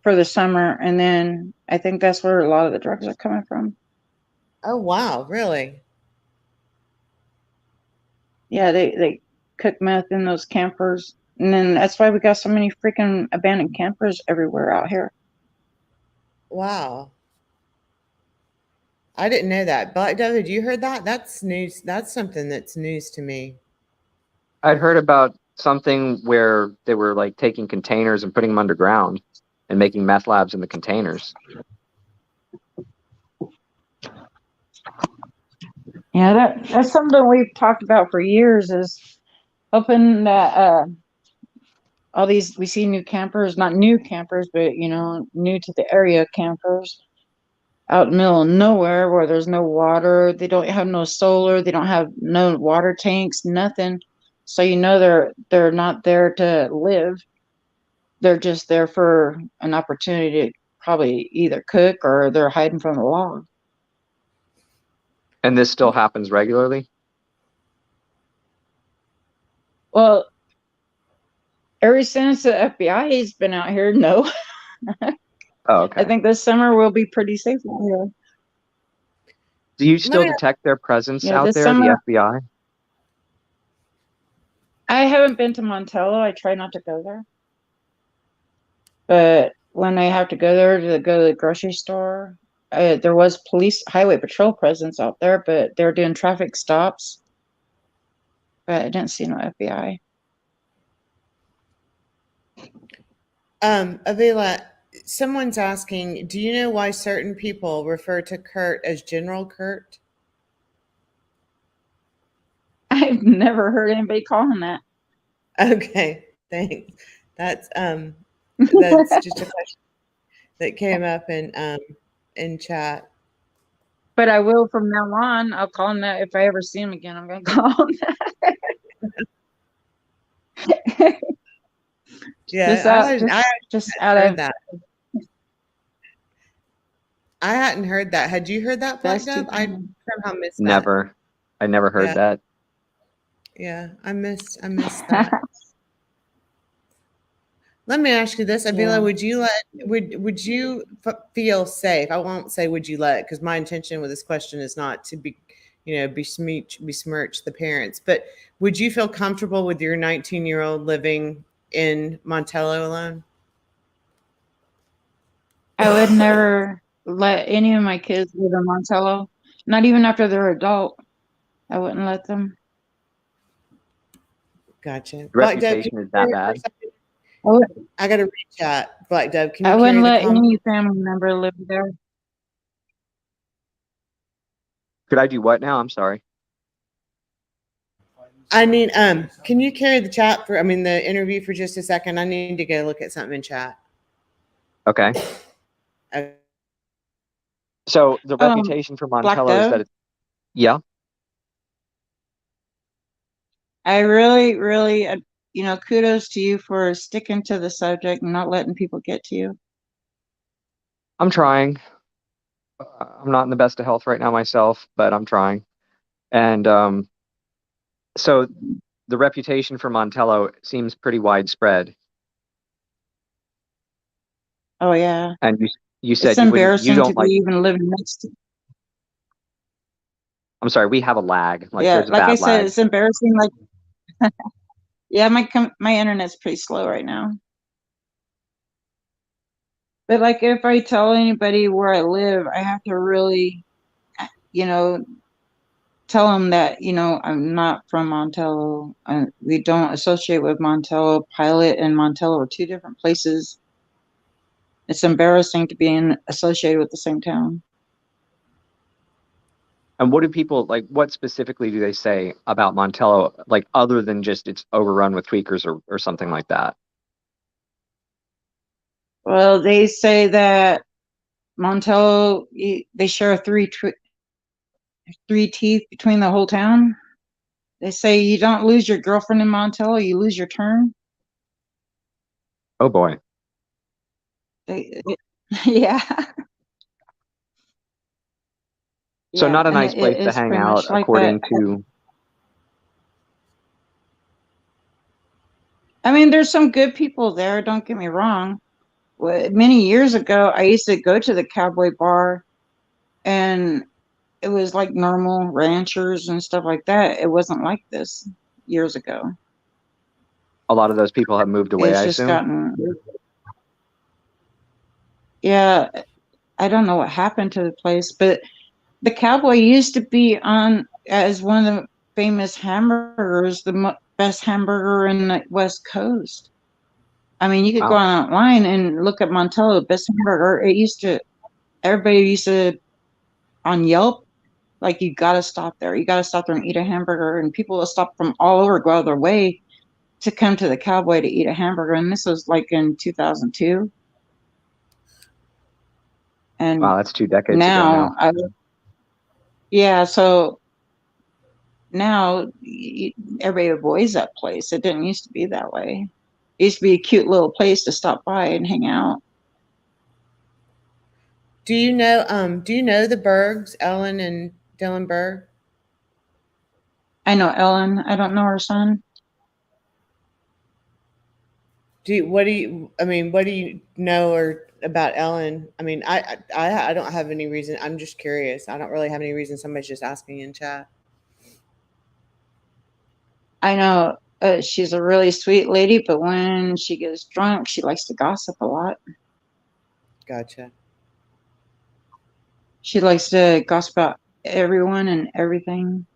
for the summer, and then I think that's where a lot of the drugs are coming from. Oh wow, really? Yeah, they cook meth in those campers, and then that's why we got so many freaking abandoned campers everywhere out here. Wow. I didn't know that. Black David, you heard that? That's news. That's something that's news to me. I'd heard about something where they were like taking containers and putting them underground and making meth labs in the containers. Yeah, that's something we've talked about for years is hoping that all these, we see new campers, not new campers, but new to the area campers out in the middle of nowhere where there's no water. They don't have no solar. They don't have no water tanks, nothing. So they're not there to live. They're just there for an opportunity to probably either cook or they're hiding from the law. And this still happens regularly? Well, ever since the FBI has been out here, no. Oh, okay. I think this summer we'll be pretty safe out here. Do you still detect their presence out there, the FBI? I haven't been to Montello. I try not to go there. But when I have to go there to go to the grocery store there was police highway patrol presence out there, but they're doing traffic stops. But I didn't see no FBI. Avila, someone's asking, do you know why certain people refer to Kurt as General Kurt? I've never heard anybody call him that. Okay, thanks. That's just a question that came up in chat. But I will from now on. I'll call him that if I ever see him again. I'm gonna call him that. Yeah, just I out heard of that. I hadn't heard that. Had you heard that, Black best Dove? I time. somehow missed that. Never. I never heard Yeah. that. Yeah, I missed that. Let me ask you this, Avila. Yeah. Would you feel safe? I won't say would you let, because my intention with this question is not to be, besmirch the parents. But would you feel comfortable with your 19-year-old living in Montello alone? I would never let any of my kids live in Montello. Not even after they're adult. I wouldn't let them. Gotcha. The Black Dove, reputation is that bad. I got to read chat. Black Dove, can you I carry wouldn't the let comment? any family member live there. Could I do what now? I'm sorry. I need can you carry the chat the interview for just a second? I need to go look at something in chat. Okay. So the reputation for Montello is that it's, yeah. I really, really, kudos to you for sticking to the subject and not letting people get to you. I'm trying. I'm not in the best of health right now myself, but I'm trying. And so the reputation for Montello seems pretty widespread. Oh yeah. And you said It's you embarrassing don't to like. be even living next to. I'm sorry, we have a lag. Yeah, there's a like I bad said, lag. it's embarrassing. Like, yeah, my internet's pretty slow right now. But like, if I tell anybody where I live, I have to really, tell them that I'm not from Montello. We don't associate with Montello. Pilot and Montello are two different places. It's embarrassing to be associated with the same town. And what do people what specifically do they say about Montello, other than just it's overrun with tweakers or something like that? Well, they say that Montello, they share three teeth between the whole town. They say you don't lose your girlfriend in Montello, you lose your turn. Oh boy. Yeah. So not a nice it place to is hang pretty out, much like according that. to. I mean, there's some good people there, don't get me wrong. Many years ago, I used to go to the Cowboy Bar, and it was like normal ranchers and stuff like that. It wasn't like this years ago. A lot of those people have moved away, It's I just assume. Yeah, I don't know what happened to the place, but the Cowboy used to be on as one of the famous hamburgers, the best hamburger in the West Coast. I mean, you could go Wow. online and look at Montello, best hamburger. Everybody used to, on Yelp, like, you got to stop there. You got to stop there and eat a hamburger. And people will stop from all over, go out of their way to come to the Cowboy to eat a hamburger. And this was like in 2002. And Wow, that's 2 decades ago now. So now everybody avoids that place. It didn't used to be that way. It used to be a cute little place to stop by and hang out. Do you know the Bergs, Ellen and Dylan Berg? I know Ellen. I don't know her son. What do you know about Ellen? I mean, I don't have any reason. I'm just curious. I don't really have any reason. Somebody's just asking in chat. I know she's a really sweet lady, but when she gets drunk, she likes to gossip a lot. Gotcha. She likes to gossip about everyone and everything.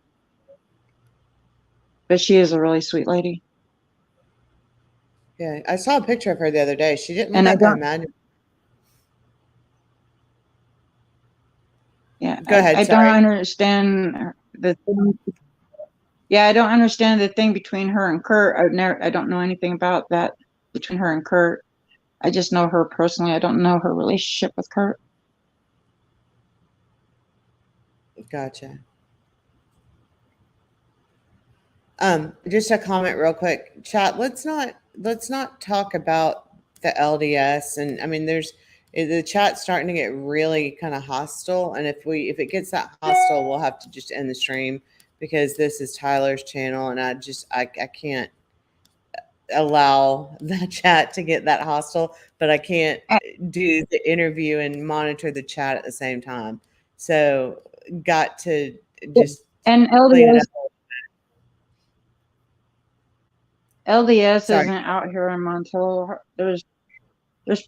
But she is a really sweet lady. Yeah, I saw a picture of her the other day. She didn't look And I like I don't, imagined. yeah, Go ahead. I don't Sorry. understand the thing. Yeah, I don't understand the thing between her and Kurt. I don't know anything about that between her and Kurt. I just know her personally. I don't know her relationship with Kurt. Gotcha. Just a comment real quick. Chat, let's not talk about the LDS. And I mean, the chat's starting to get really kind of hostile. And if it gets that hostile, we'll have to just end the stream because this is Tyler's channel and I can't allow the chat to get that hostile, but I can't do the interview and monitor the chat at the same time. So got to just And clean it up. LDS Sorry. isn't out here in Montello. There's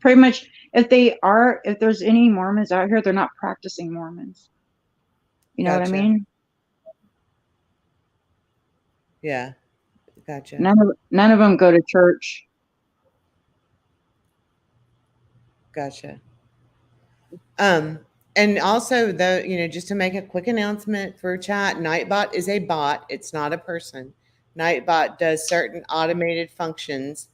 pretty much, if there's any Mormons out here, they're not practicing Mormons. You know what I Gotcha. mean? Yeah. Gotcha. None of them go to church. Gotcha. And also though, just to make a quick announcement for chat, Nightbot is a bot. It's not a person. Nightbot does certain automated functions,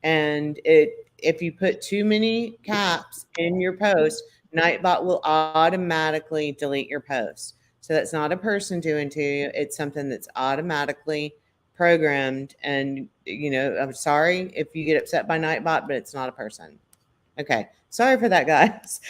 and if you put too many caps in your post, Nightbot will automatically delete your post. So that's not a person doing to you. It's something that's automatically programmed. And I'm sorry if you get upset by Nightbot, but it's not a person. Okay. Sorry for that, guys.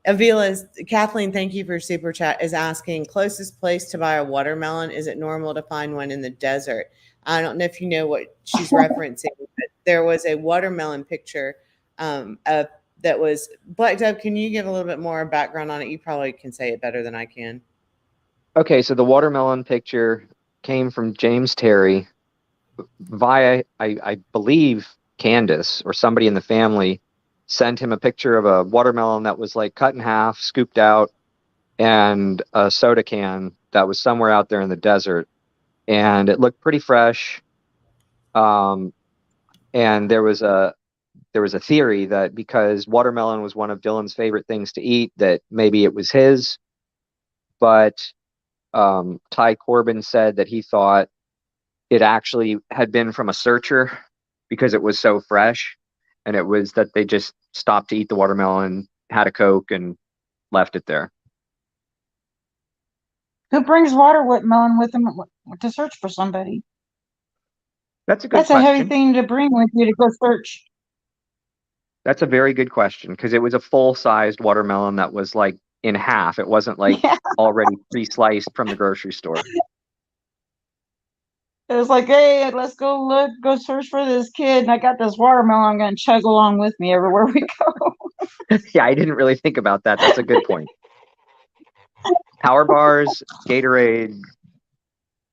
Avila's Kathleen, thank you for your super chat, is asking closest place to buy a watermelon. Is it normal to find one in the desert? I don't know if you know what she's referencing, but there was a watermelon picture that was Black Dove. Can you give a little bit more background on it? You probably can say it better than I can. Okay, so the watermelon picture came from James Terry via, I believe, Candace or somebody in the family sent him a picture of a watermelon that was like cut in half, scooped out, and a soda can that was somewhere out there in the desert. And it looked pretty fresh. And there was a theory that because watermelon was one of Dylan's favorite things to eat, that maybe it was his. But Ty Corbin said that he thought it actually had been from a searcher because it was so fresh, and it was that they just stopped to eat the watermelon, had a Coke, and left it there. Who brings watermelon with them to search for somebody? That's a good That's a heavy question. thing to bring with you to go search. That's a very good question because it was a full-sized watermelon that was like in half. It wasn't like Yeah. already pre-sliced from the grocery store. It was like, hey, let's go search for this kid. And I got this watermelon I'm going to chug along with me everywhere we go. Yeah, I didn't really think about that. That's a good point. Power bars, Gatorade,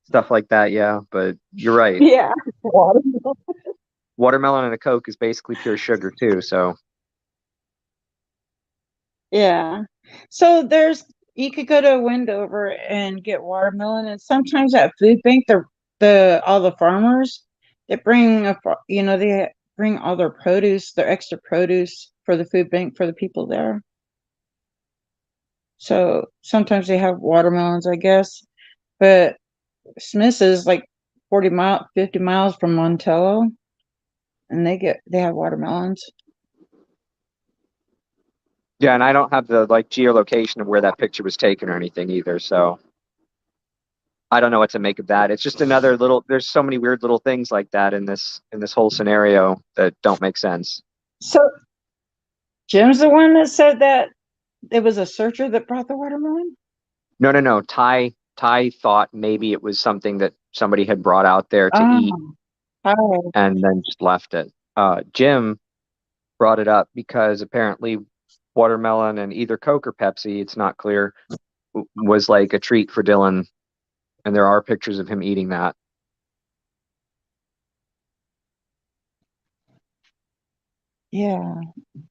stuff like that. Yeah, but you're right. Yeah. Watermelon. Watermelon and a Coke is basically pure sugar too. So Yeah. So you could go to Wendover and get watermelon, and sometimes at food bank, all the farmers they they bring all their produce, their extra produce for the food bank for the people there. So sometimes they have watermelons, I guess, but Smith's is like 50 miles from Montello, and they have watermelons. yeah, and I don't have the like geolocation of where that picture was taken or anything either. So I don't know what to make of that. It's just another little. There's so many weird little things like that in this whole scenario that don't make sense. So Jim's the one that said that it was a searcher that brought the watermelon? No, no, no. Ty thought maybe it was something that somebody had brought out there to eat Oh. and then just left it. Jim brought it up because apparently watermelon and either Coke or Pepsi, it's not clear, was like a treat for Dylan, and there are pictures of him eating that. Yeah.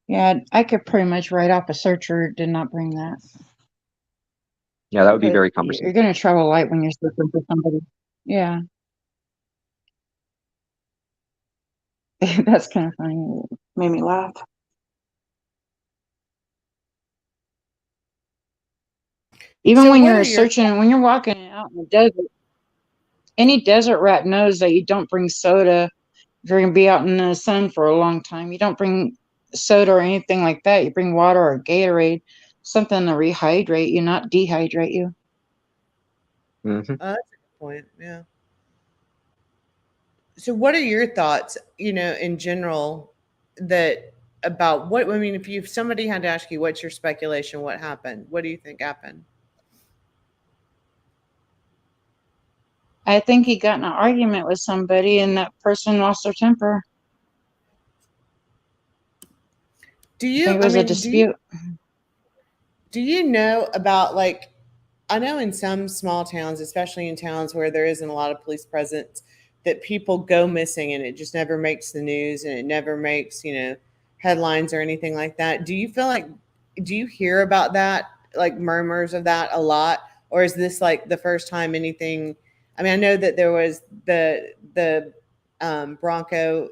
Yeah, I could pretty much write off a searcher did not bring that. Yeah, that would be But very you're cumbersome. going to travel light when you're searching for somebody. Yeah, that's kind of funny. It made me laugh. Even So when what are you're your searching, when you're walking out in the desert, any desert rat knows that you don't bring soda if you're going to be out in the sun for a long time. You don't bring soda or anything like that. You bring water or Gatorade, something to rehydrate you, not dehydrate you. Hmm. that's a good point. Yeah. So what are your thoughts, in general that about what I mean, if somebody had to ask you what's your speculation, what happened? What do you think happened? I think he got in an argument with somebody and that person lost their temper. Do I you think it I was a mean, dispute. do you know about like I know in some small towns, especially in towns where there isn't a lot of police presence, that people go missing and it just never makes the news and it never makes, headlines or anything like that. Do you hear about that, like murmurs of that a lot? Or is this like the first time anything? I mean, I know that there was the Bronco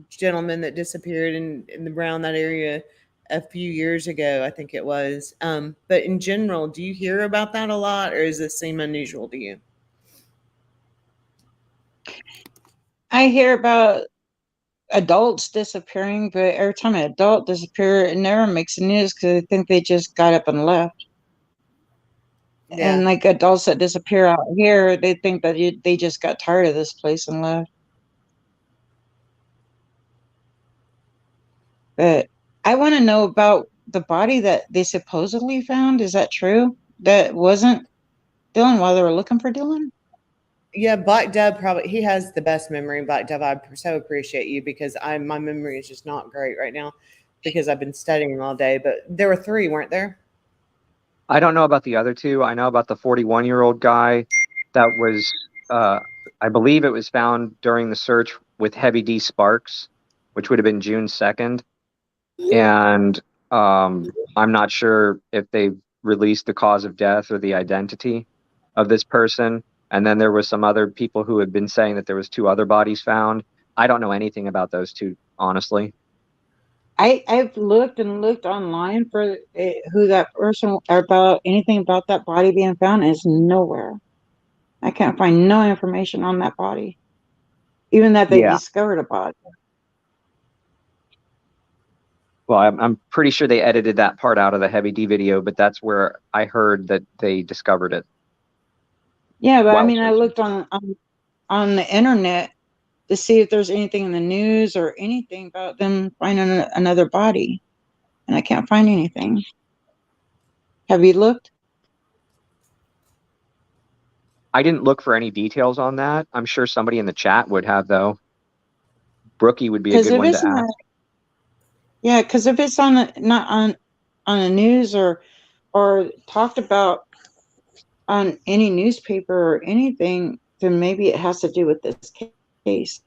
gentleman that disappeared around that area a few years ago, I think it was. But in general, do you hear about that a lot, or does this seem unusual to you? I hear about adults disappearing, but every time an adult disappears, it never makes the news because I think they just got up and left. Yeah. And like adults that disappear out here, they think that they just got tired of this place and left. But I want to know about the body that they supposedly found. Is that true? That wasn't Dylan while they were looking for Dylan? Yeah, Black Dove probably he has the best memory. Black Dove, I so appreciate you because my memory is just not great right now because I've been studying all day. But there were three, weren't there? I don't know about the other two. I know about the 41-year-old guy that was, uh, I believe it was found during the search with heavy D sparks, which would have been June 2nd. And I'm not sure if they released the cause of death or the identity of this person. And then there was some other people who had been saying that there was two other bodies found. I don't know anything about those two, honestly. I've looked and looked online for who that person about anything about that body being found is nowhere. I can't find no information on that body, even that they Yeah. discovered a body. Well, I'm pretty sure they edited that part out of the heavy D video, but that's where I heard that they discovered it Yeah, but I while mean, I searching. looked on the internet to see if there's anything in the news or anything about them finding another body, and I can't find anything. Have you looked? I didn't look for any details on that. I'm sure somebody in the chat would have, though. Brookie would be a Because good if one to it's ask. not, yeah, because if it's not on the news or talked about on any newspaper or anything, then maybe it has to do with this case.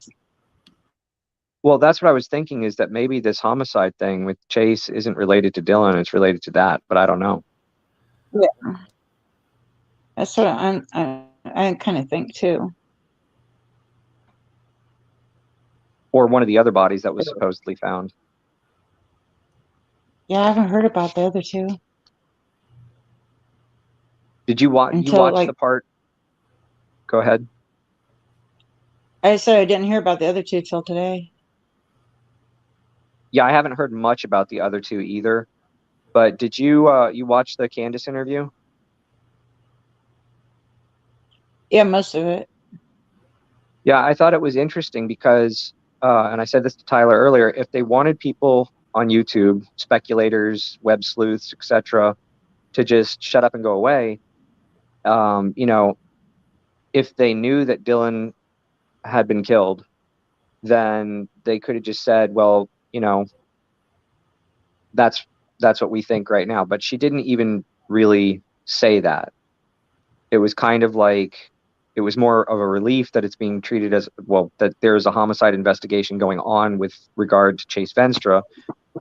Well, that's what I was thinking, is that maybe this homicide thing with Chase isn't related to Dylan, it's related to that, but I don't know. Yeah, that's what I kind of think too. Or one of the other bodies that was supposedly found. Yeah, I haven't heard about the other two Did you until watch the like part? Go ahead. I said I didn't hear about the other two till today. Yeah, I haven't heard much about the other two either. But did you watch the Candace interview? Yeah, most of it. Yeah, I thought it was interesting because, and I said this to Tyler earlier, if they wanted people on YouTube, speculators, web sleuths, etc., to just shut up and go away, you know, if they knew that Dylan had been killed, then they could have just said, well, that's that's what we think right now. But she didn't even really say that. It was kind of like it was more of a relief that it's being treated as, well, that there's a homicide investigation going on with regard to Chase Venstra,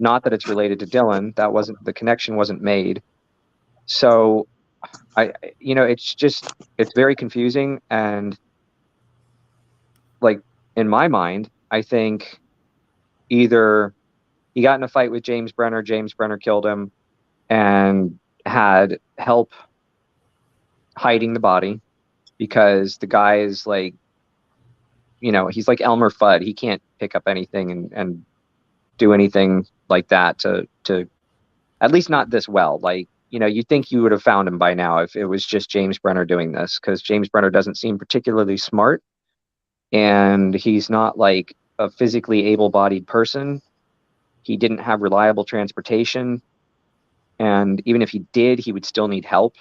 not that it's related to Dylan. That wasn't, the connection wasn't made. So it's very confusing. And like, in my mind, I think either he got in a fight with James Brenner killed him and had help hiding the body, because the guy is like, he's like Elmer Fudd. He can't pick up anything and do anything like that to at least not this well. Like, you'd think you would have found him by now if it was just James Brenner doing this, because James Brenner doesn't seem particularly smart, and he's not like a physically able-bodied person. He didn't have reliable transportation, and even if he did, he would still need help.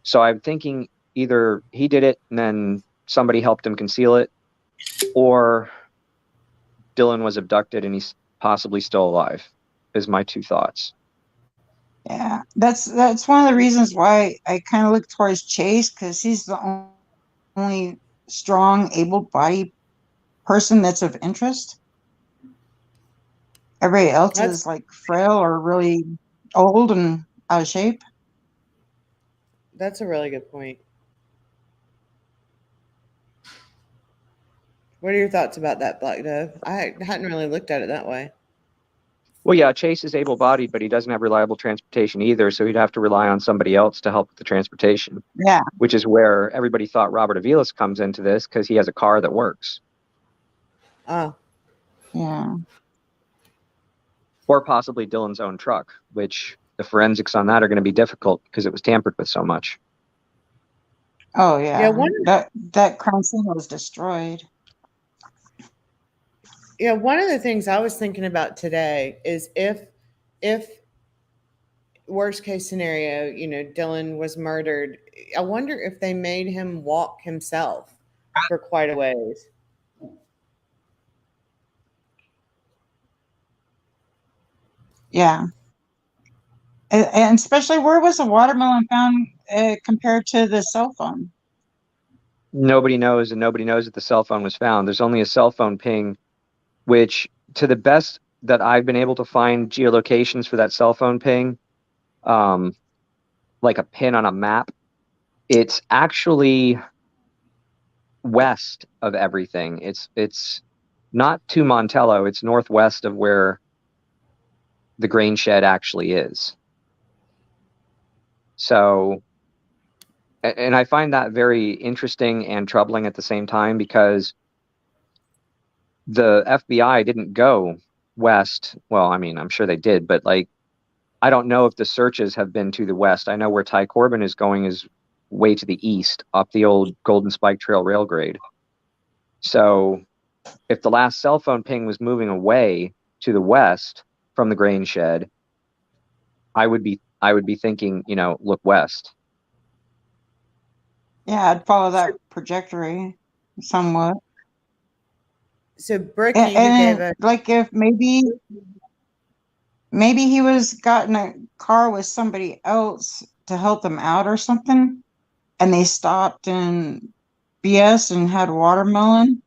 So I'm thinking either he did it and then somebody helped him conceal it, or Dylan was abducted and he's possibly still alive, is my two thoughts. Yeah, that's one of the reasons why I kind of look towards Chase, because he's the only strong, able-bodied person that's of interest. Everybody else is like frail or really old and out of shape. That's a really good point. What are your thoughts about that, Black Dove? I hadn't really looked at it that way. Well, yeah, Chase is able-bodied, but he doesn't have reliable transportation either, so he'd have to rely on somebody else to help with the transportation. Yeah. Which is where everybody thought Robert Aviles comes into this, because he has a car that works. Oh. Yeah. Or possibly Dylan's own truck, which the forensics on that are going to be difficult because it was tampered with so much. Oh, yeah. That crime scene was destroyed. Yeah, one of the things I was thinking about today is if worst case scenario, Dylan was murdered, I wonder if they made him walk himself for quite a ways. Yeah. And especially, where was the watermelon found compared to the cell phone? Nobody knows, and nobody knows that the cell phone was found. There's only a cell phone ping, which, to the best that I've been able to find geolocations for that cell phone ping, like a pin on a map, it's actually west of everything. It's not to Montello. It's northwest of where the grain shed actually is. So, and I find that very interesting and troubling at the same time, because the FBI didn't go west. Well, I mean, I'm sure they did, but like, I don't know if the searches have been to the west. I know where Ty Corbin is going is way to the east, up the old Golden Spike Trail rail grade. So if the last cell phone ping was moving away to the west from the grain shed, I would be thinking, look west. Yeah, I'd follow that trajectory somewhat. So Bricky, and like, if maybe he got in a car with somebody else to help them out or something, and they stopped in BS and had watermelon,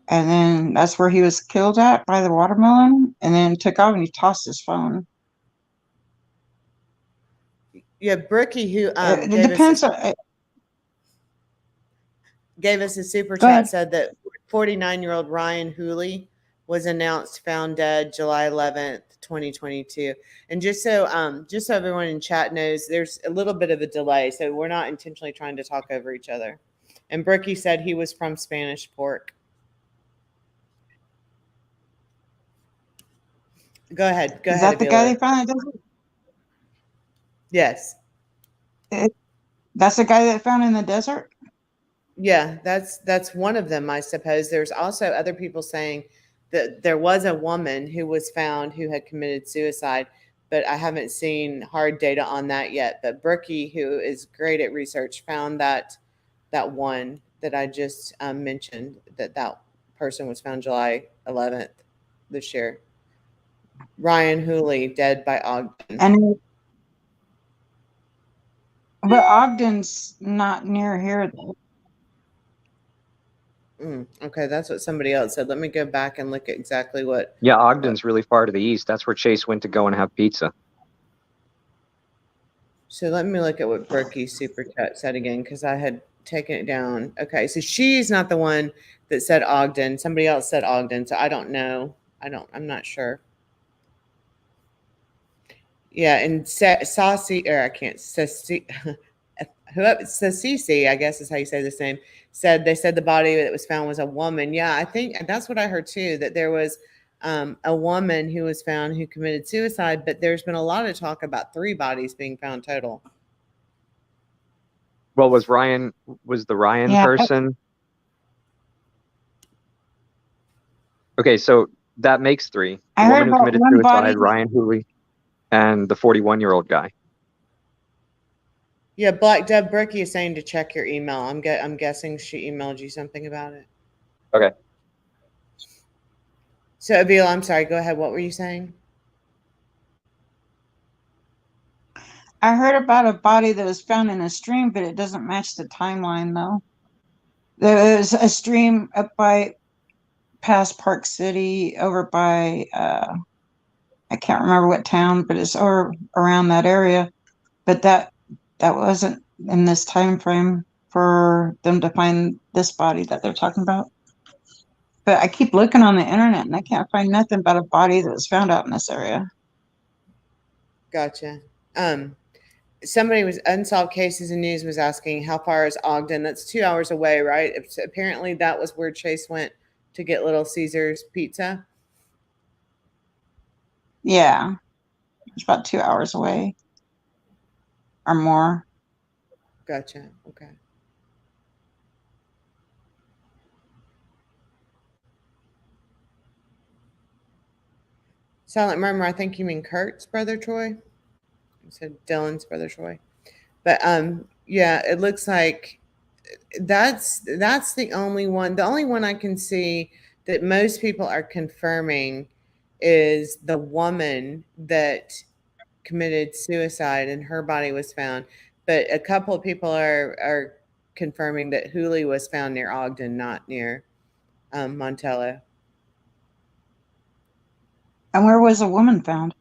and then that's where he was killed at, by the watermelon, and then took off and he tossed his phone. Yeah, Bricky, who it depends gave us a super chat, said that 49-year-old Ryan Hooley was announced found dead July 11th, 2022. And just so everyone in chat knows, there's a little bit of a delay, so we're not intentionally trying to talk over each other. And Bricky said he was from Spanish Fork. Go ahead. Is that the guy they found in the desert? Yes. That's the guy that found in the desert? Yeah, that's one of them, I suppose. There's also other people saying that there was a woman who was found who had committed suicide, but I haven't seen hard data on that yet. But Bricky, who is great at research, found that one that I just mentioned, that person was found July 11th this year. Ryan Hooley, dead by Ogden. But Ogden's not near here, though. Okay, that's what somebody else said. Let me go back and look at exactly what. Yeah, Ogden's really far to the east. That's where Chase went to go and have pizza. So let me look at what Brookie Super Chat said again, because I had taken it down. Okay, so she's not the one that said Ogden. Somebody else said Ogden, so I don't know. I'm not sure. Yeah, and Saucy, or I can't, Sassy, whoever, Sassisi, I guess is how you say this name, said they said the body that was found was a woman. Yeah, I think that's what I heard too, that there was a woman who was found who committed suicide, but there's been a lot of talk about 3 bodies being found total. Well, was the Ryan Yeah. person? Okay, so that makes 3. The I woman heard who about committed one body. suicide, Ryan Hooley, and the 41-year-old guy. Yeah, Black Deb Brookie is saying to check your email. I'm guessing she emailed you something about it. Okay. So Avila, I'm sorry, go ahead. What were you saying? I heard about a body that was found in a stream, but it doesn't match the timeline though. There was a stream up by past Park City, over by I can't remember what town, but it's over around that area. But that wasn't in this time frame for them to find this body that they're talking about. But I keep looking on the internet and I can't find nothing about a body that was found out in this area. Gotcha. Somebody was Unsolved Cases and News was asking how far is Ogden? That's 2 hours away, right? Apparently that was where Chase went to get Little Caesar's pizza. Yeah, it's about 2 hours away or more. Gotcha. Okay. Silent Murmur, I think you mean Kurt's brother Troy. You said Dylan's brother Troy. But yeah, it looks like that's the only one. The only one I can see that most people are confirming is the woman that committed suicide and her body was found. But a couple of people are confirming that Hooley was found near Ogden, not near Montello. And where was the woman found?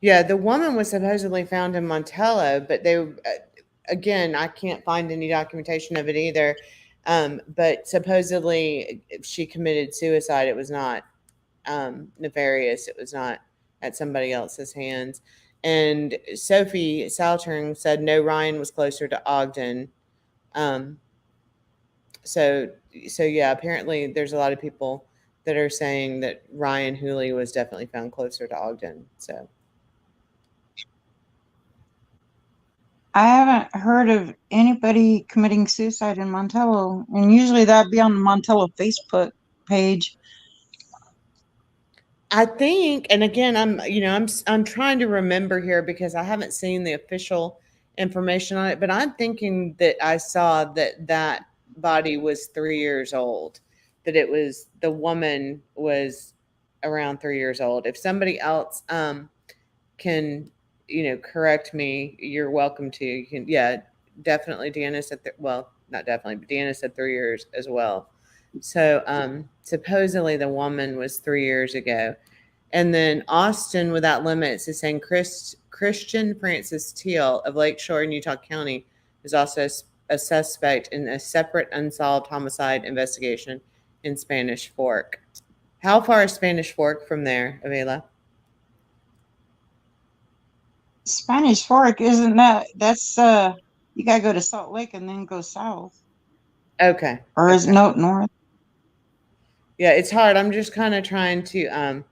Yeah, the woman was supposedly found in Montello, but they, again, I can't find any documentation of it either. But supposedly she committed suicide. It was not nefarious. It was not at somebody else's hands. And Sophie Saltern said no, Ryan was closer to Ogden. So yeah, apparently there's a lot of people that are saying that Ryan Hooley was definitely found closer to Ogden. So I haven't heard of anybody committing suicide in Montello, and usually that'd be on the Montello Facebook page. I think, and again, I'm trying to remember here because I haven't seen the official information on it, but I'm thinking that I saw that body was 3 years old, that it was the woman was around 3 years old. If somebody else can correct me, you're welcome to. You can, yeah, definitely. Deanna said well, not definitely, but Deanna said 3 years as well. So supposedly the woman was 3 years ago. And then Austin Without Limits is saying Christian Francis Teal of Lakeshore in Utah County is also a suspect in a separate unsolved homicide investigation in Spanish Fork. How far is Spanish Fork from there, Avila? Spanish Fork, isn't that's you gotta go to Salt Lake and then go south. Okay. Or is no north? Yeah, it's hard. I'm just kind of trying to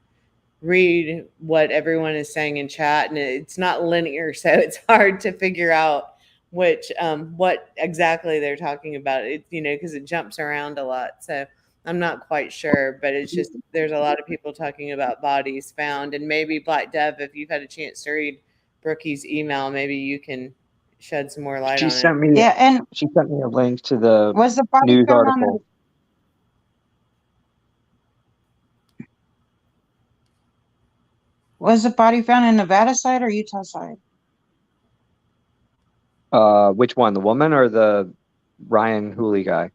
read what everyone is saying in chat, and it's not linear, so it's hard to figure out which what exactly they're talking about. It because it jumps around a lot, so I'm not quite sure. But it's just there's a lot of people talking about bodies found, and maybe Black Dev, if you've had a chance to read Brookie's email, maybe you can shed some more light on it. Yeah, and She sent me a link to the was the body news found article. Was the body found in Nevada side or Utah side? Which one, the woman or the Ryan Hooley guy?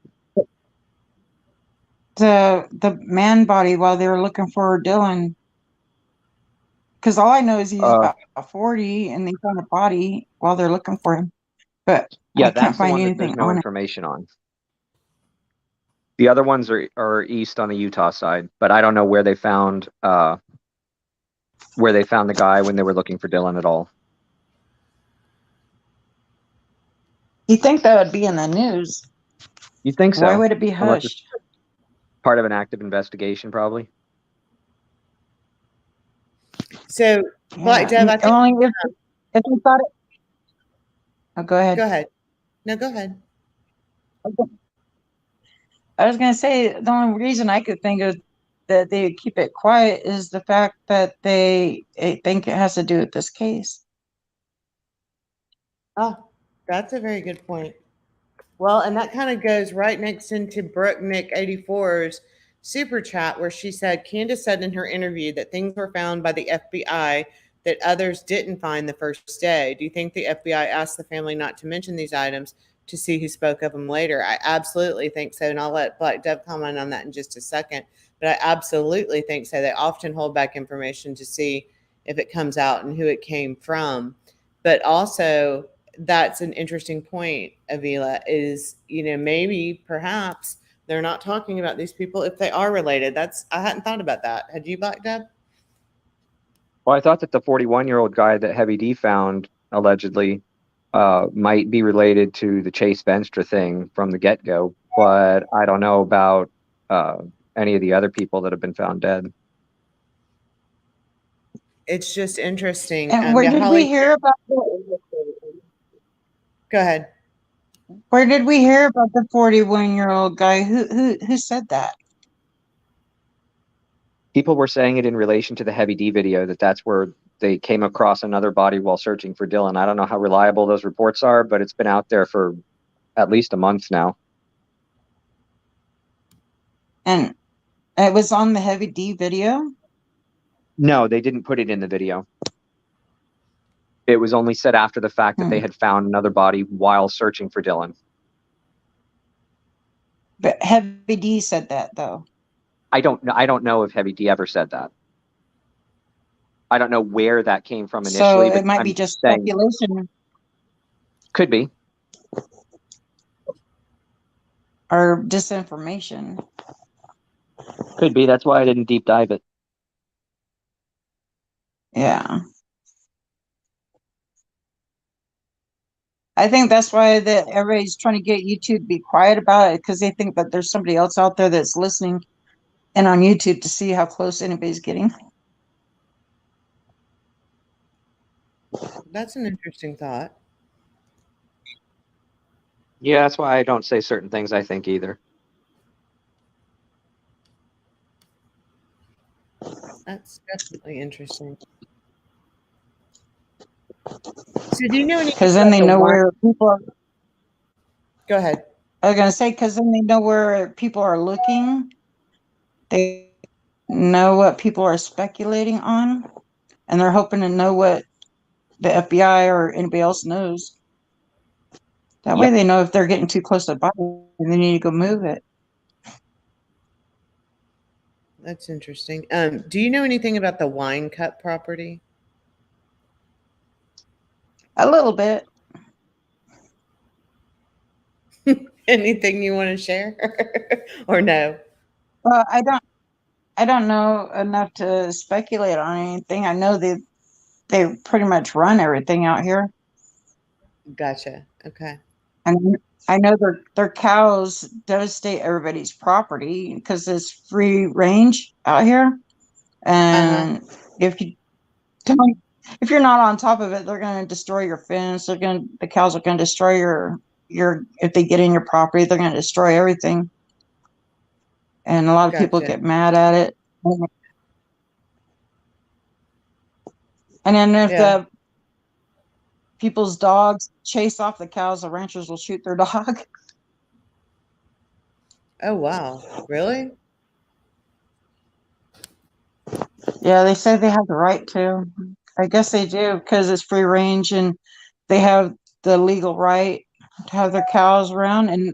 The man body while they were looking for Dylan. Because all I know is he's Uh, about 40 and they found a body while they're looking for him. But yeah, I can't that's the find one that there's anything no on it. information on. The other ones are east on the Utah side, but I don't know where they found the guy when they were looking for Dylan at all. You think that would be in the news? You'd think so. Why would it be Unless it's hushed? part of an active investigation, probably. So, Black Dove, I think. Only if we thought it. Oh, go ahead. Go ahead. No, go ahead. I was going to say the only reason I could think of that they would keep it quiet is the fact that they think it has to do with this case. Oh, that's a very good point. Well, and that kind of goes right next into Brooknick84's super chat, where she said Candace said in her interview that things were found by the FBI that others didn't find the first day. Do you think the FBI asked the family not to mention these items to see who spoke of them later? I absolutely think so, and I'll let Black Dove comment on that in just a second. But I absolutely think so. They often hold back information to see if it comes out and who it came from. But also, that's an interesting point, Avila, is, maybe perhaps they're not talking about these people if they are related. I hadn't thought about that. Had you, Black Dove? Well, I thought that the 41-year-old guy that Heavy D found allegedly might be related to the Chase Venstra thing from the get-go, but I don't know about any of the other people that have been found dead. It's just interesting. And where did we hear about the? Go ahead. Where did we hear about the 41-year-old guy? Who said that? People were saying it in relation to the Heavy D video, that's where they came across another body while searching for Dylan. I don't know how reliable those reports are, but it's been out there for at least a month now. And it was on the Heavy D video? No, they didn't put it in the video. It was only said after the fact that they had found another body while searching for Dylan. But Heavy D said that, though. I don't know if Heavy D ever said that. I don't know where that came from initially. So it might be just speculation. Could be. Or disinformation. Could be. That's why I didn't deep dive it. Yeah. I think that's why everybody's trying to get YouTube to be quiet about it, because they think that there's somebody else out there that's listening and on YouTube to see how close anybody's getting. That's an interesting thought. Yeah, that's why I don't say certain things I think either. That's definitely interesting. So do you know anything? Because then they know where people are. Go ahead. I was going to say, because then they know where people are looking. They know what people are speculating on. And they're hoping to know what the FBI or anybody else knows. That way they know if they're getting too close to the body and they need to go move it. That's interesting. Do you know anything about the Wine Cup property? A little bit. Anything you want to share or no? Well, I don't know enough to speculate on anything. I know they pretty much run everything out here. Gotcha. Okay. And I know their cows devastate everybody's property because it's free range out here. And if you're not on top of it, they're going to destroy your fence. The cows are going to destroy your if they get in your property, they're going to destroy everything. And a lot of people get mad at it. And then if the people's dogs chase off the cows, the ranchers will shoot their dog. Oh, wow. Really? Yeah, they say they have the right to. I guess they do because it's free range and they have the legal right to have their cows around, and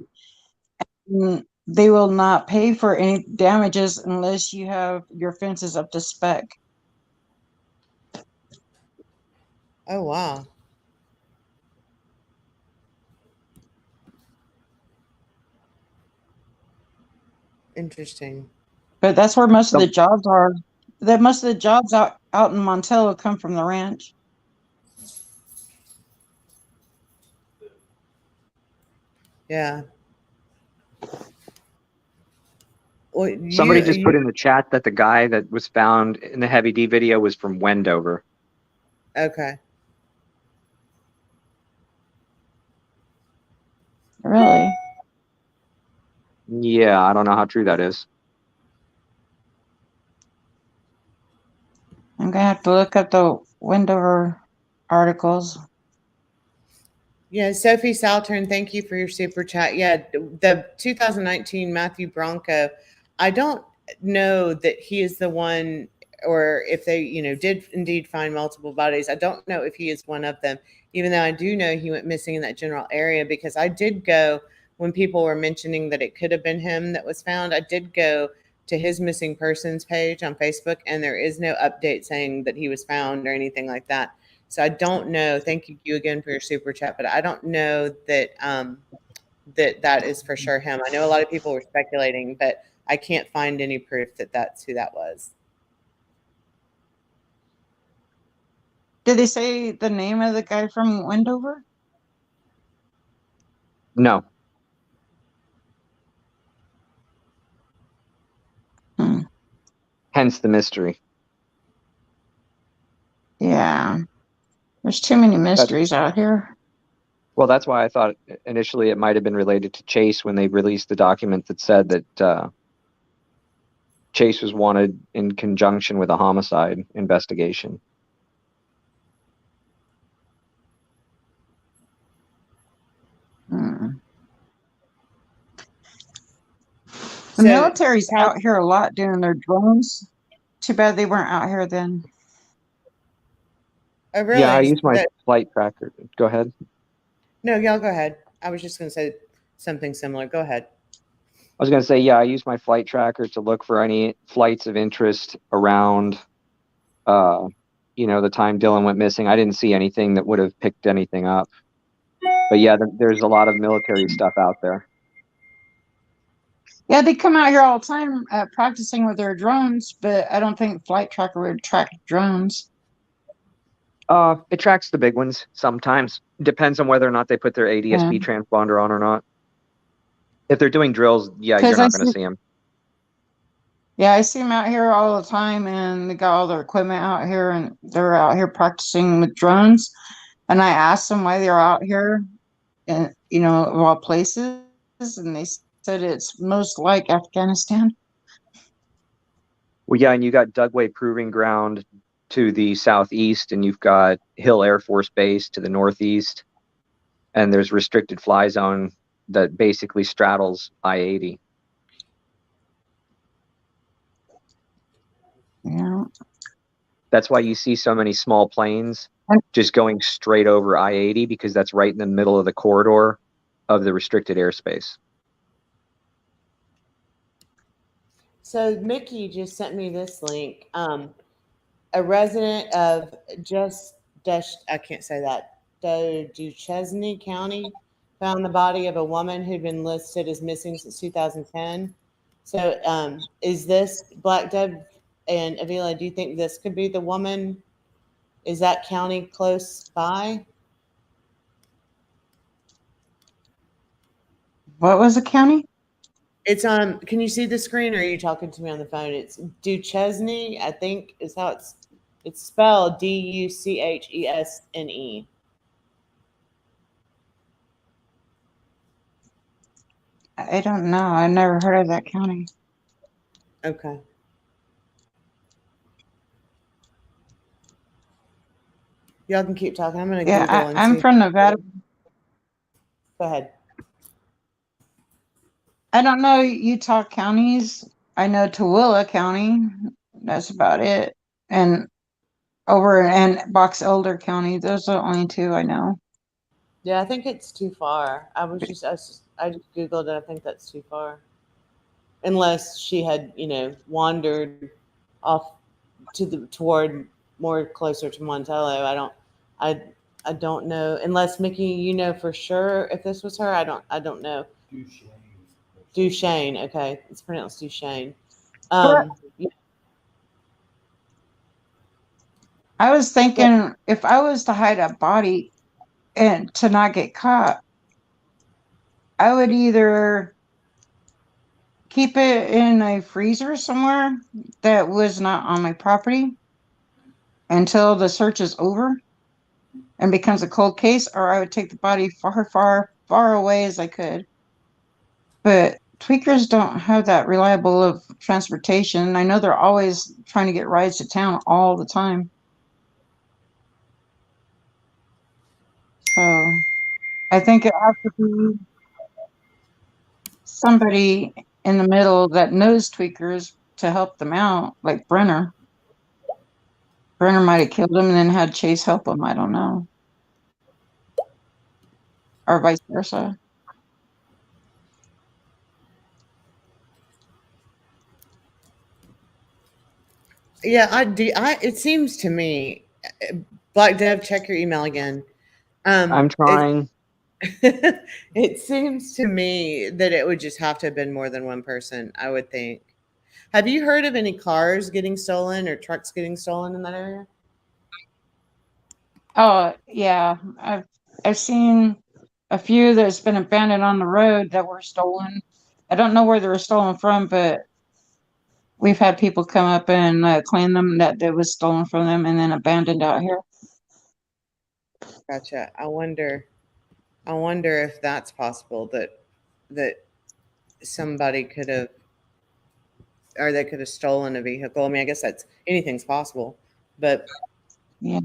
they will not pay for any damages unless you have your fences up to spec. Oh, wow. Interesting. But that's where most of the Some, jobs are. That most of the jobs out in Montello come from the ranch. Yeah. Well, somebody just put you in the chat that the guy that was found in the Heavy D video was from Wendover. okay. Really? Yeah, I don't know how true that is. I'm gonna have to look up the Wendover articles. Yeah, Sophie Saltern, thank you for your super chat. Yeah, the 2019 Matthew Bronco, I don't know that he is the one, or if they, did indeed find multiple bodies. I don't know if he is one of them, even though I do know he went missing in that general area, because I did go, when people were mentioning that it could have been him that was found, I did go to his missing persons page on Facebook, and there is no update saying that he was found or anything like that. So I don't know. Thank you again for your super chat, but I don't know that that is for sure him. I know a lot of people were speculating, but I can't find any proof that that's who that was. Did they say the name of the guy from Wendover? No. Hmm. Hence the mystery. Yeah. There's too many That, mysteries out here. well, that's why I thought initially it might have been related to Chase when they released the document that said that Chase was wanted in conjunction with a homicide investigation. Hmm. The So, military's out here a lot doing their drones. Too bad they weren't out here then. oh Yeah, I really? use my flight tracker. Go ahead. No, y'all go ahead. I was just going to say something similar. Go ahead. I was going to say, yeah, I use my flight tracker to look for any flights of interest around, the time Dylan went missing. I didn't see anything that would have picked anything up. But yeah, there's a lot of military stuff out there. Yeah, they come out here all the time practicing with their drones, but I don't think Flight Tracker would track drones. It tracks the big ones sometimes. Depends on whether or not they put their ADSB transponder on or not. If they're doing drills, yeah, you're not going to see them. Yeah, I see them out here all the time, and they got all their equipment out here, and they're out here practicing with drones. And I asked them why they're out here, and of all places, and they said it's most like Afghanistan. Well, yeah, and you got Dugway Proving Ground to the southeast, and you've got Hill Air Force Base to the northeast, and there's restricted fly zone that basically straddles I-80. Yeah. That's why you see so many small planes just going straight over I-80, because that's right in the middle of the corridor of the restricted airspace. So Mickey just sent me this link. A resident of I can't say that, Duchesne County found the body of a woman who'd been listed as missing since 2010. So is this Black Deb and Avila, do you think this could be the woman? Is that county close by? What was the county? It's on, can you see the screen, or are you talking to me on the phone? It's Duchesne, I think is how it's spelled, Duchesne. I don't know. I never heard of that county. Okay. Y'all can keep talking. I'm going to Google and I'm see. from Nevada. Go ahead. I don't know Utah counties. I know Tooele County. That's about it. And over in Box Elder County. Those are the only two I know. Yeah, I think it's too far. I just Googled it. I think that's too far. Unless she had, wandered off toward more closer to Montello. I I don't know unless Mickey, you know for sure if this was her. I don't know. Duchesne. Okay, it's pronounced Duchesne. But Yeah, I was go- thinking if I was to hide a body and to not get caught, I would either keep it in a freezer somewhere that was not on my property until the search is over and becomes a cold case, or I would take the body far, far, far away as I could. But tweakers don't have that reliable of transportation. I know they're always trying to get rides to town all the time. So I think it has to be somebody in the middle that knows tweakers to help them out, like Brenner. Brenner might have killed him and then had Chase help him. I don't know. Or vice versa. yeah. I do. It seems to me, Black Dev, check your email again. I'm It trying. it seems to me that it would just have to have been more than one person. I would think. Have you heard of any cars getting stolen or trucks getting stolen in that area? Oh yeah. I've seen a few that's been abandoned on the road that were stolen. I don't know where they were stolen from, but we've had people come up and claim them that it was stolen from them and then abandoned out here. Gotcha. I wonder if that's possible that somebody could have or they could have stolen a vehicle. I mean, I guess that's anything's possible, but Yeah.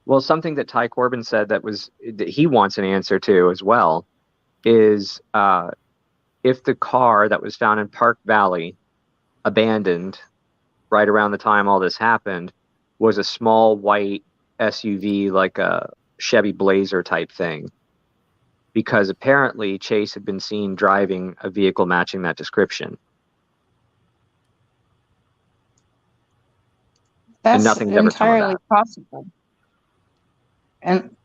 Well, something that Ty Corbin said that he wants an answer to as well is if the car that was found in Park Valley, abandoned right around the time all this happened, was a small white SUV like a Chevy Blazer type thing. Because apparently Chase had been seen driving a vehicle matching that description. And That's nothing's ever come of entirely that. possible. And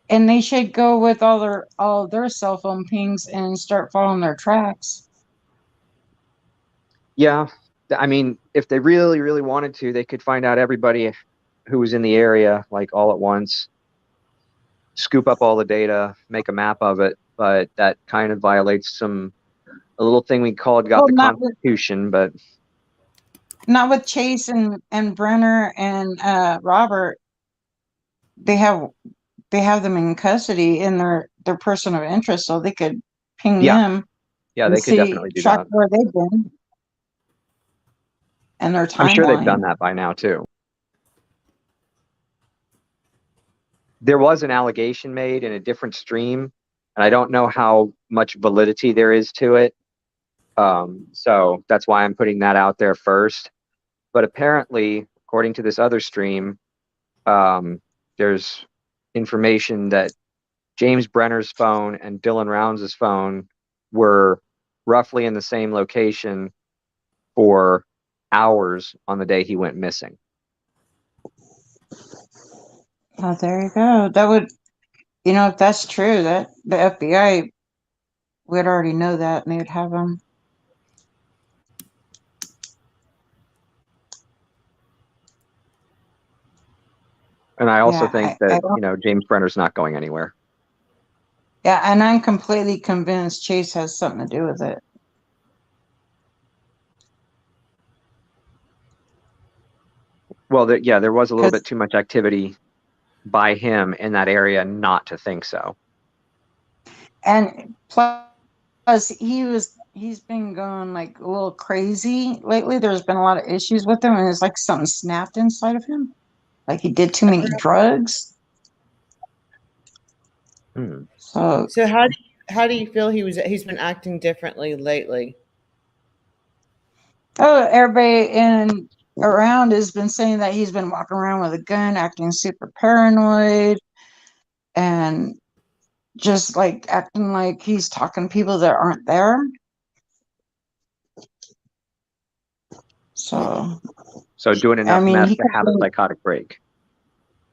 and they should go with all their cell phone pings and start following their tracks. Yeah. I mean, if they really, really wanted to, they could find out everybody who was in the area like all at once, scoop up all the data, make a map of it. But that kind of violates a little thing we called got Well, the Constitution, but not with Chase and Brenner and Robert. They have them in custody in their person of interest, so they could ping yeah, them yeah, and they could see definitely do track that. where they've been and their I'm sure they've done timeline. that by now too. There was an allegation made in a different stream, and I don't know how much validity there is to it. So that's why I'm putting that out there first. But apparently, according to this other stream, there's information that James Brenner's phone and Dylan Rounds' phone were roughly in the same location for hours on the day he went missing. Oh, there you go. That would, if that's true, that the FBI would already know that and they would have them. And I also Yeah, think I that, don't. James Brenner's not going anywhere. Yeah, and I'm completely convinced Chase has something to do with it. Well, there was a little bit Because too much activity by him in that area not to think so. and plus he's been going like a little crazy lately. There's been a lot of issues with him, and it's like something snapped inside of him. Like he did too many drugs. Hmm. So so how do you feel he's been acting differently lately? everybody in around has been saying that he's been walking around with a gun, acting super paranoid, and just like acting like he's talking to people that aren't there. So So doing I enough mean, meth he to could have a be, psychotic break.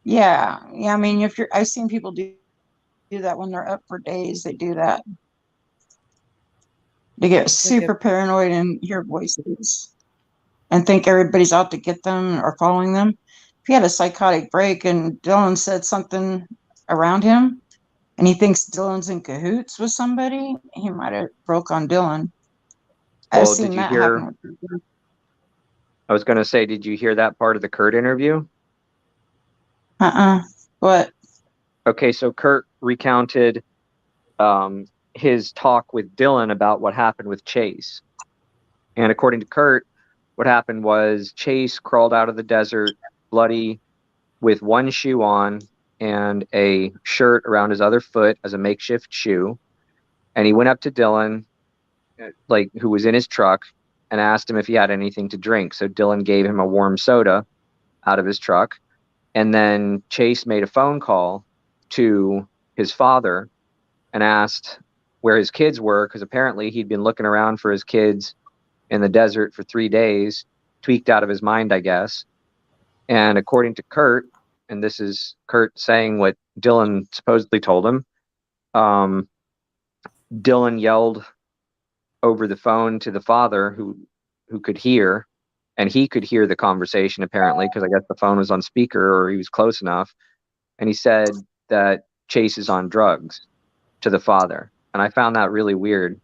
yeah. I mean, if you're, I've seen people do that when they're up for days. They do that. They get It's like a super paranoid and hear voices and think everybody's out to get them or following them. If he had a psychotic break and Dylan said something around him and he thinks Dylan's in cahoots with somebody, he might have broke on Dylan. I've Well, did seen you that hear? happen with people. I was going to say, did you hear that part of the Kurt interview? But Okay, so Kurt recounted his talk with Dylan about what happened with Chase. And according to Kurt, what happened was Chase crawled out of the desert bloody with one shoe on and a shirt around his other foot as a makeshift shoe. And he went up to Dylan, like who was in his truck, and asked him if he had anything to drink. So Dylan gave him a warm soda out of his truck. And then Chase made a phone call to his father and asked where his kids were, because apparently he'd been looking around for his kids in the desert for 3 days, tweaked out of his mind, I guess. And according to Kurt, and this is Kurt saying what Dylan supposedly told him, Dylan yelled over the phone to the father who could hear, and he could hear the conversation apparently, because I guess the phone was on speaker or he was close enough. And he said that Chase is on drugs to the father. And I found that really weird.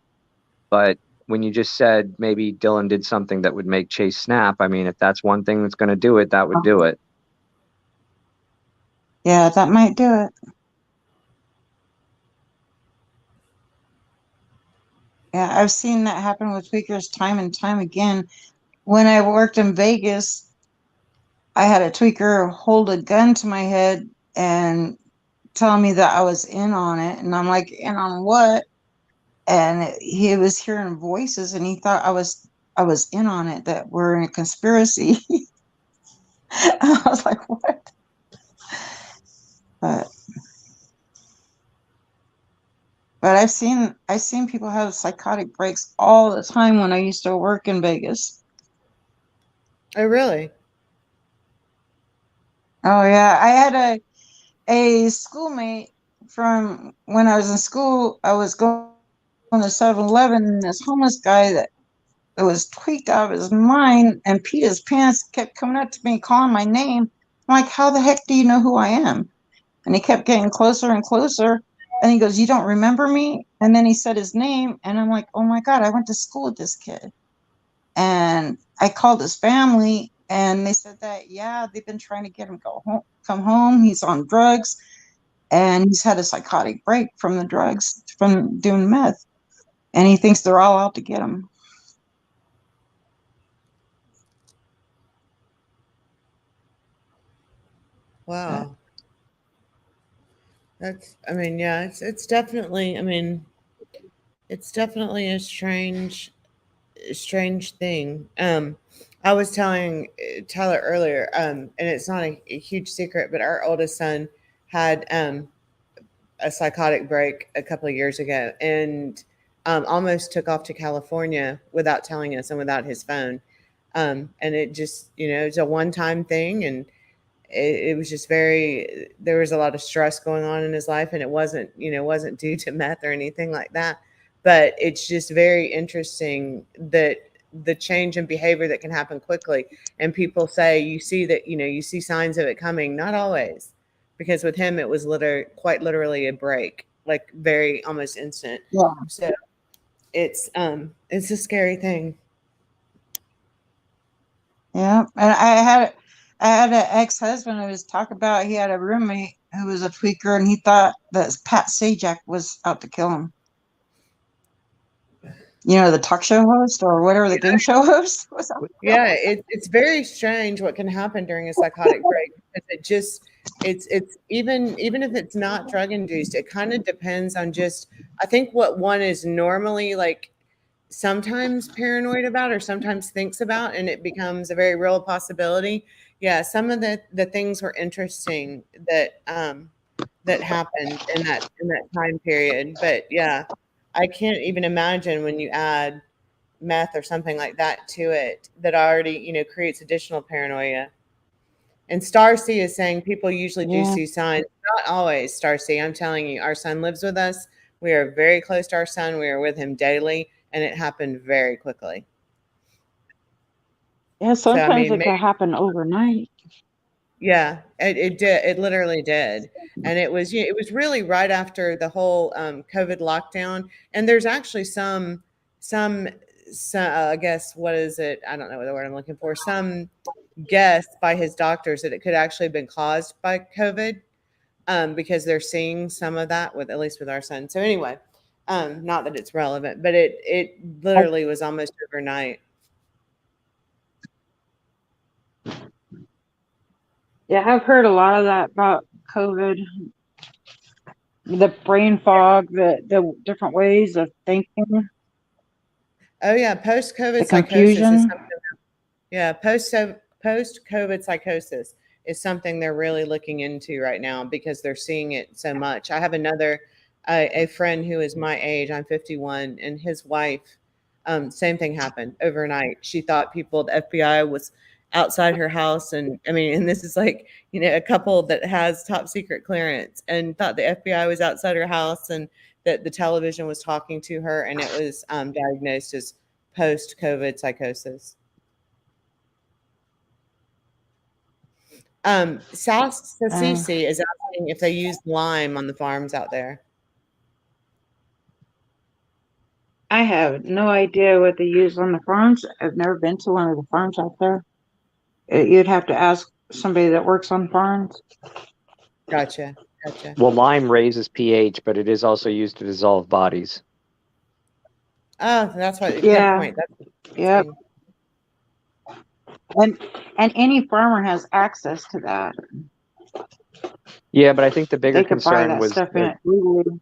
But when you just said maybe Dylan did something that would make Chase snap, I mean, if that's one thing that's going to do it, that would do it. yeah, that might do it. Yeah, I've seen that happen with tweakers time and time again. When I worked in Vegas, I had a tweaker hold a gun to my head and tell me that I was in on it. And I'm like, in on what? And he was hearing voices and he thought I was in on it, that we're in a conspiracy. I was like, what? But but I've seen people have psychotic breaks all the time when I used to work in Vegas. Oh, really? Oh yeah, I had a schoolmate from when I was in school. I was going to 7-Eleven, and this homeless guy that was tweaked out of his mind and peed his pants kept coming up to me calling my name. I'm like, how the heck do you know who I am? And he kept getting closer and closer. And he goes, you don't remember me? And then he said his name. And I'm like, oh my God, I went to school with this kid. And I called his family and they said that, yeah, they've been trying to get him come home. He's on drugs and he's had a psychotic break from the drugs, from doing meth. And he thinks they're all out to get him. Wow. I mean, yeah, it's definitely, I mean, it's definitely a strange thing. I was telling Tyler earlier, and it's not a huge secret, but our oldest son had a psychotic break a couple of years ago and almost took off to California without telling us and without his phone. And it just, it's a one-time thing, and it was just there was a lot of stress going on in his life, and it wasn't due to meth or anything like that. But it's just very interesting that the change in behavior that can happen quickly. And people say you see that, you see signs of it coming. Not always, because with him it was quite literally a break, like very almost instant. Yeah. So it's a scary thing. Yeah. And I had an ex-husband who was talking about, he had a roommate who was a tweaker and he thought that Pat Sajak was out to kill him. The talk show host or whatever, the game show host was out to kill him. Yeah, it's very strange what can happen during a psychotic break, because it's even if it's not drug induced, it kind of depends on just, I think, what one is normally like sometimes paranoid about or sometimes thinks about, and it becomes a very real possibility. Yeah, some of the things were interesting that happened in that time period. But yeah, I can't even imagine when you add meth or something like that to it that already, creates additional paranoia. And Star C is saying people usually do Yeah. see signs. Not always, Star C. I'm telling you, our son lives with us. We are very close to our son. We are with him daily, and it happened very quickly. Yeah, So, I sometimes mean, it can happen overnight. yeah, it did. It literally did. And it was really right after the whole COVID lockdown. And there's actually some I guess, what is it? I don't know what the word I'm looking for. Some guess by his doctors that it could actually have been caused by COVID, because they're seeing some of that with, at least with our son. So anyway, not that it's relevant, but it literally was almost overnight. Yeah, I've heard a lot of that about COVID. The brain fog, the different ways of thinking, Oh yeah, post-COVID the psychosis is confusion. something. Yeah, post-COVID psychosis is something they're really looking into right now because they're seeing it so much. I have another a friend who is my age. I'm 51, and his wife, same thing happened overnight. She thought the FBI was outside her house, and I mean, and this is like a couple that has top secret clearance, and thought the FBI was outside her house, and that the television was talking to her, and it was diagnosed as post-COVID psychosis. South Sissy is asking if they use lime on the farms out there. I have no idea what they use on the farms. I've never been to one of the farms out there. You'd have to ask somebody that works on farms. Gotcha. Well, lime raises pH, but it is also used to dissolve bodies. Oh, that's why. Yeah. Good point. Yep. And any farmer has access to that. Yeah, but I think the bigger They could buy concern that was stuff in it legally.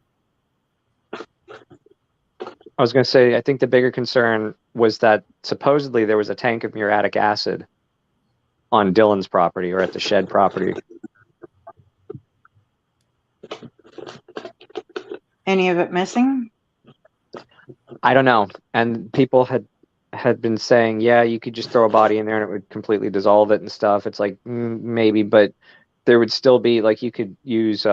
I was going to say, I think the bigger concern was that supposedly there was a tank of muriatic acid on Dylan's property or at the shed property. Any of it missing? I don't know. And people had been saying, yeah, you could just throw a body in there and it would completely dissolve it and stuff. It's like, maybe, but there would still be, like, you could use,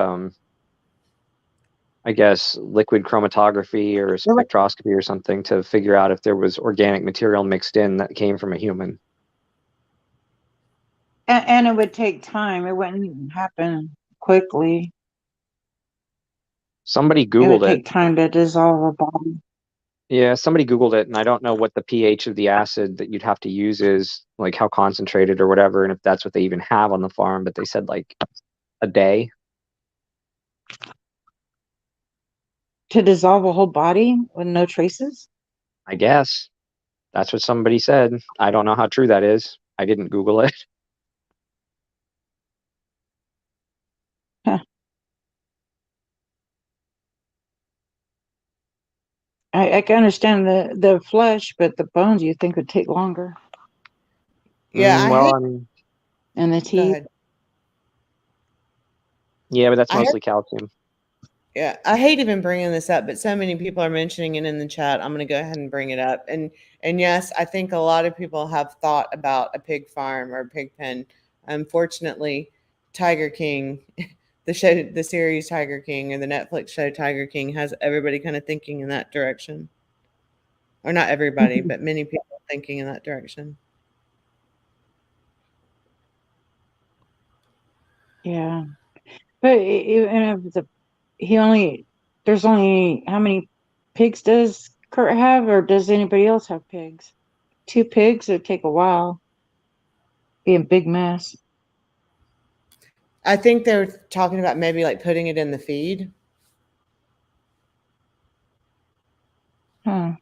I guess, liquid chromatography or spectroscopy or something to figure out if there was organic material mixed in that came from a human. And it would take time. It wouldn't happen quickly. Somebody It would Googled it. take time to dissolve a body. Yeah, somebody Googled it, and I don't know what the pH of the acid that you'd have to use is, like how concentrated or whatever, and if that's what they even have on the farm, but they said like a day. To dissolve a whole body with no traces? I guess. That's what somebody said. I don't know how true that is. I didn't Google it. Huh. I can understand the flesh, but the bones you think would take longer. Yeah, Well, I mean, And the Go teeth. ahead. yeah, but that's I mostly calcium. Yeah, I hate even bringing this up, but so many people are mentioning it in the chat. I'm going to go ahead and bring it up. And yes, I think a lot of people have thought about a pig farm or a pig pen. Unfortunately, Tiger King, the series Tiger King, or the Netflix show Tiger King, has everybody kind of thinking in that direction. Or not everybody, but many people thinking in that direction. Yeah. But even if there's only, how many pigs does Kurt have, or does anybody else have pigs? 2 pigs, it'd take a while. Be a big mess. I think they're talking about maybe like putting it in the feed. Huh.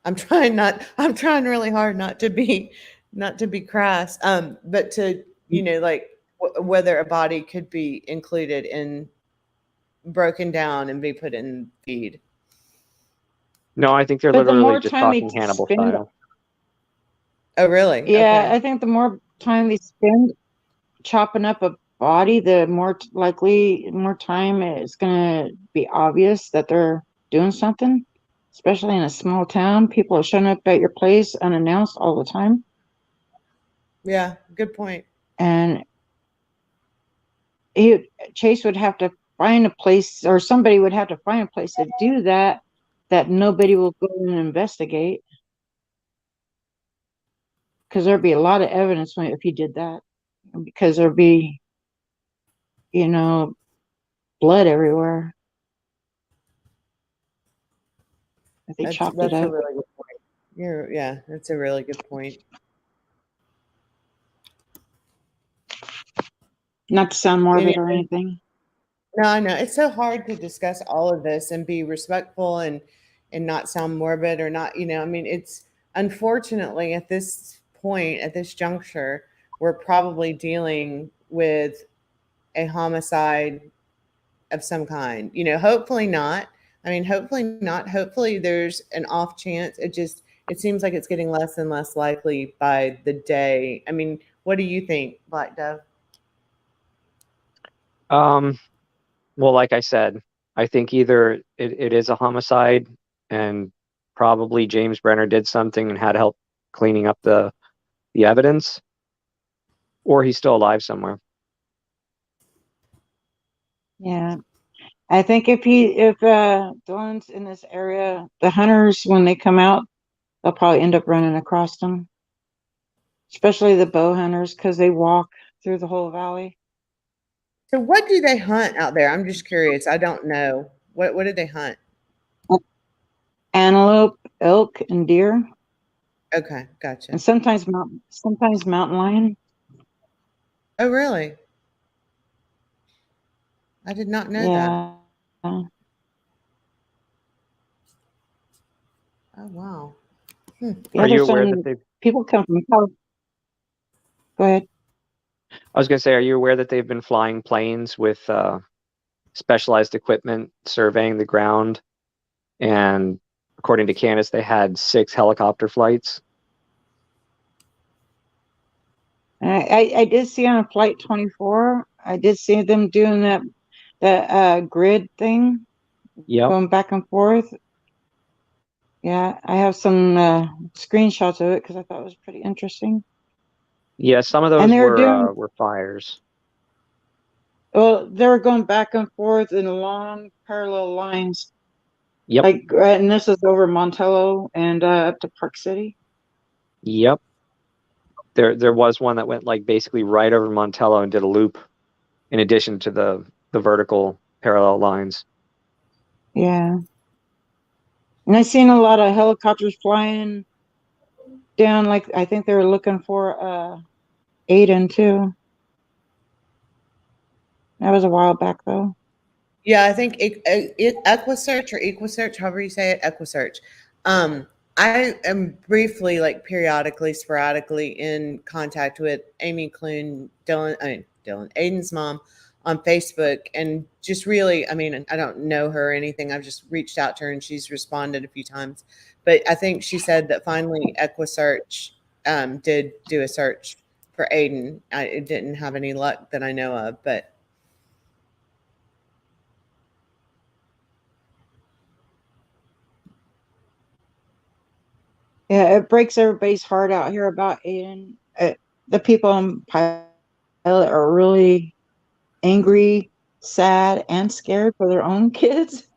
I'm trying really hard not to be crass. But to, like whether a body could be included in broken down and be put in feed. No, I think they're But the literally more just time they talking Hannibal spend, style. Oh, really? yeah, Okay. I think the more time they spend chopping up a body, the more more time it's gonna be obvious that they're doing something. especially in a small town. People are showing up at your place unannounced all the time. Yeah, good point. And Chase would have to find a place, or somebody would have to find a place to do that nobody will go and investigate. Because there'd be a lot of evidence if he did that. Because there'd be, blood everywhere if they chopped it That's a up. really good point. Yeah, that's a really good point. Not to sound morbid or anything. No, I know it's so hard to discuss all of this and be respectful and not sound morbid or not. I mean, it's unfortunately at this point, at this juncture, we're probably dealing with a homicide of some kind. Hopefully not. I mean, hopefully not. Hopefully there's an off chance. It seems like it's getting less and less likely by the day. I mean, what do you think, Black Dove? Well, like I said, I think either it is a homicide and probably James Brenner did something and had help cleaning up the evidence, or he's still alive somewhere. Yeah. I think if Dylan's in this area, the hunters, when they come out, they'll probably end up running across them. Especially the bow hunters, because they walk through the whole valley. So what do they hunt out there? I'm just curious. I don't know. What do they hunt? Antelope, elk, and deer. Okay, gotcha. And sometimes mountain lion. Oh, really? I did not know that. Yeah. Oh, wow. Are you aware that people come from California? Go ahead. I was going to say, are you aware that they've been flying planes with specialized equipment surveying the ground? And according to Candace, they had 6 helicopter flights. I did see on Flight 24, I did see them doing that grid thing. Yep. Going back and forth. Yeah, I have some screenshots of it because I thought it was pretty interesting. Yeah, some of those were fires. Well, they were going back and forth in long parallel lines. Yep. And this is over Montello and up to Park City. Yep. There was one that went like basically right over Montello and did a loop in addition to the vertical parallel lines. Yeah. And I seen a lot of helicopters flying down, like I think they were looking for Aiden too. That was a while back though. Yeah, I think Equisearch or Equisearch, however you say it, Equisearch. I am briefly, like periodically, sporadically in contact with Amy Clune, Aiden's mom on Facebook, and just really, I mean, I don't know her or anything. I've just reached out to her and she's responded a few times. But I think she said that finally Equisearch did do a search for Aiden. It didn't have any luck that I know of, but Yeah, it breaks everybody's heart out here about Aiden. The people on Pilot are really angry, sad, and scared for their own kids.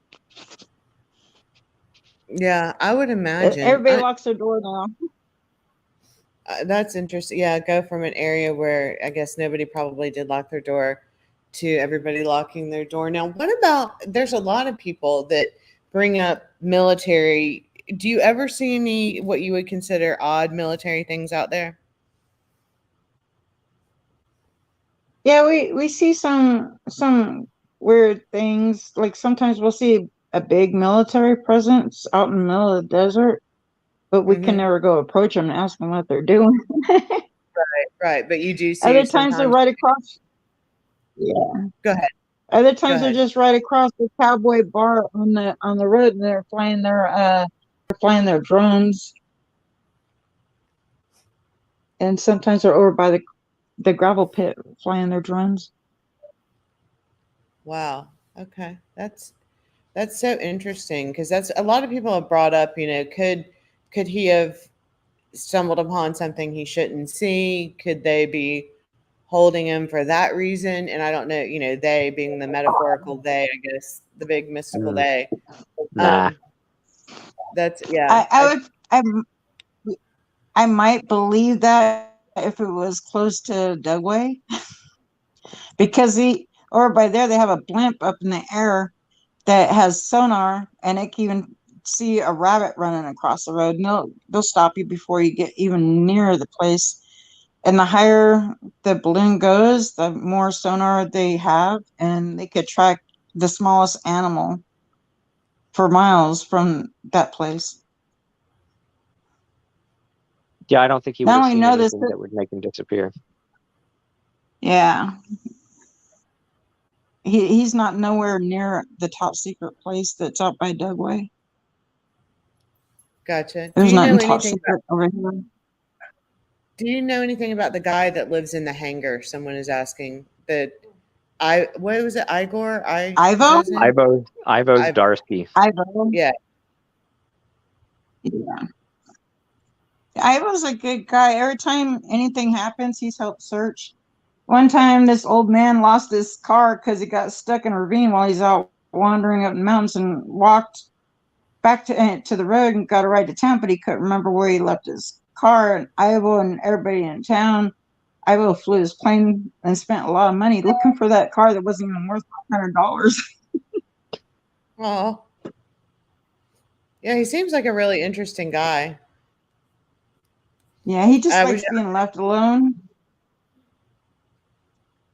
yeah, I would imagine. Everybody locks their door now. That's interesting. Yeah, go from an area where I guess nobody probably did lock their door to everybody locking their door. Now, what about, there's a lot of people that bring up military. Do you ever see any what you would consider odd military things out there? Yeah, we see some weird things. Like sometimes we'll see a big military presence out in the middle of the desert, but we can never go approach them and ask them what they're doing. Right. But you do see Other times they're right across. Yeah. Go ahead. Other times they're just right across the cowboy bar on the road, and they're flying their drones. And sometimes they're over by the gravel pit flying their drones. Wow. Okay. That's That's so interesting because that's a lot of people have brought up, could he have stumbled upon something he shouldn't see? Could they be holding him for that reason? And I don't know, they being the metaphorical they, I guess, the big mystical Mm, they. nah. That's yeah. I I might believe that if it was close to Dugway, because or by there they have a blimp up in the air that has sonar, and it can even see a rabbit running across the road. And they'll stop you before you get even near the place. And the higher the balloon goes, the more sonar they have, and they could track the smallest animal for miles from that place. Yeah, I don't think he would Not have only seen know this, anything that would make him disappear. yeah, he's not nowhere near the top secret place that's out by Dugway. Gotcha. There's nothing top secret over here. Do you know anything about the guy that lives in the hangar? Someone is asking. What was it? Igor? Ivo? Ivo's Darsky. Ivo? Yeah. Yeah. Ivo's a good guy. Every time anything happens, he's helped search. One time, this old man lost his car because he got stuck in a ravine while he's out wandering up the mountains, and walked back to the road and got a ride to town, but he couldn't remember where he left his car. And Ivo and everybody in town, Ivo flew his plane and spent a lot of money looking for that car that wasn't even worth $500. Oh. Yeah, he seems like a really interesting guy. Yeah, he just likes being left alone.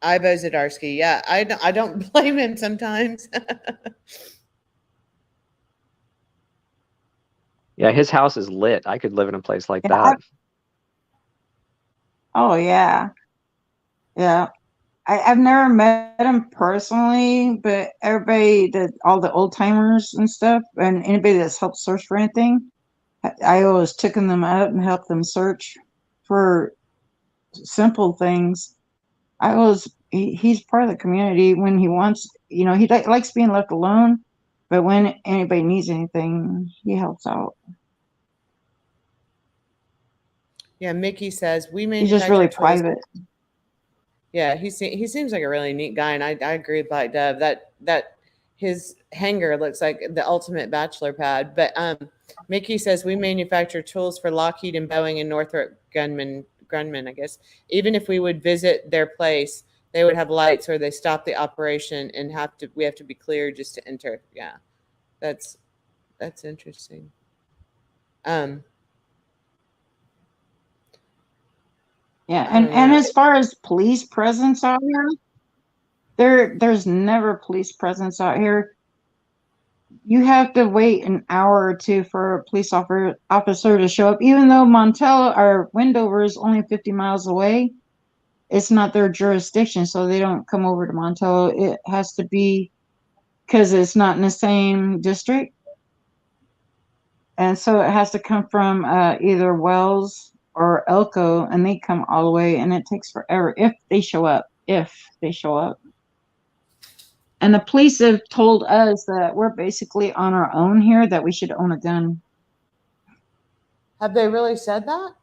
Ivo Zdarsky. Yeah, I don't blame him sometimes. Yeah, his house is lit. I could live in a place like that. Oh, yeah. Yeah. I've never met him personally, but everybody, all the old timers and stuff, and anybody that's helped search for anything, I always took them out and helped them search for simple things. He's part of the community when he wants, he likes being left alone, but when anybody needs anything, he helps out. Yeah, Mickey says he's just really private. Yeah, he seems like a really neat guy, and I agree with Black Dove that his hangar looks like the ultimate bachelor pad. But Mickey says we manufacture tools for Lockheed and Boeing and Northrop Grumman, I guess. Even if we would visit their place, they would have lights where they stop the operation and we have to be clear just to enter. Yeah, that's interesting. Yeah, and as far as police presence out here, there's never police presence out here. You have to wait an hour or two for a police officer to show up. Even though Montello or Wendover is only 50 miles away, it's not their jurisdiction, so they don't come over to Montello. It has to be because it's not in the same district. And so it has to come from either Wells or Elko, and they come all the way, and it takes forever if they show up. And the police have told us that we're basically on our own here, that we should own a gun. Have they really said that?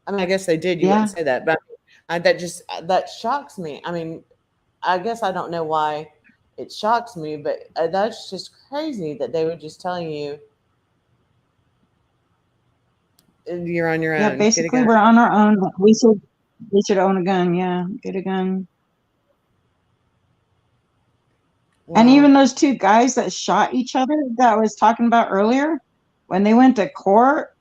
I mean, I guess they did. You wouldn't say that, but that shocks me. I mean, I guess I don't know why it shocks me, but that's just crazy that they would just tell you you're on your own. Yeah, basically we're on our own. We should own a gun. Yeah, get a gun. Wow. And even those two guys that shot each other that I was talking about earlier, when they went to court,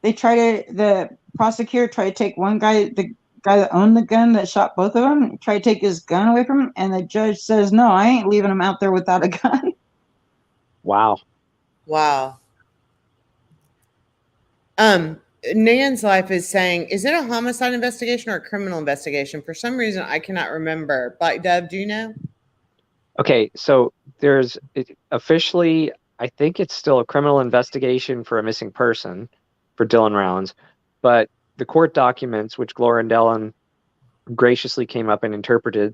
the prosecutor tried to take one guy, the guy that owned the gun that shot both of them, tried to take his gun away from him, and the judge says, no, I ain't leaving him out there without a gun. Wow. Nan's Life is saying, is it a homicide investigation or a criminal investigation? For some reason, I cannot remember. Black Dove, do you know? Okay, so there's officially, I think it's still a criminal investigation for a missing person for Dylan Rounds, but the court documents, which Gloria and Dylan graciously came up and interpreted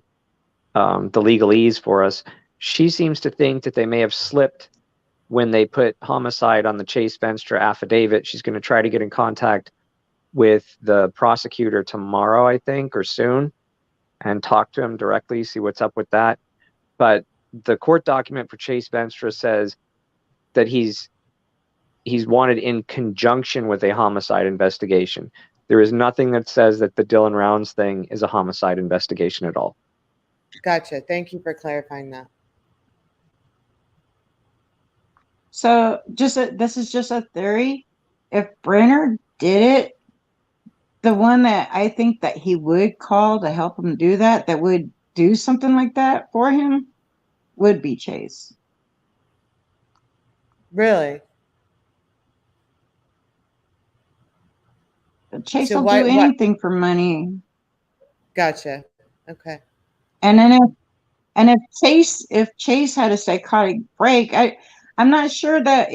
the legalese for us, she seems to think that they may have slipped when they put homicide on the Chase Venstra affidavit. She's going to try to get in contact with the prosecutor tomorrow, I think, or soon, and talk to him directly, see what's up with that. But the court document for Chase Venstra says that he's wanted in conjunction with a homicide investigation. There is nothing that says that the Dylan Rounds thing is a homicide investigation at all. Gotcha. Thank you for clarifying that. So this is just a theory. If Brenner did it, the one that I think that he would call to help him do that would do something like that for him, would be Chase. Really? Chase So will why- do anything for money. Gotcha. Okay. And then if Chase had a psychotic break, I'm not sure that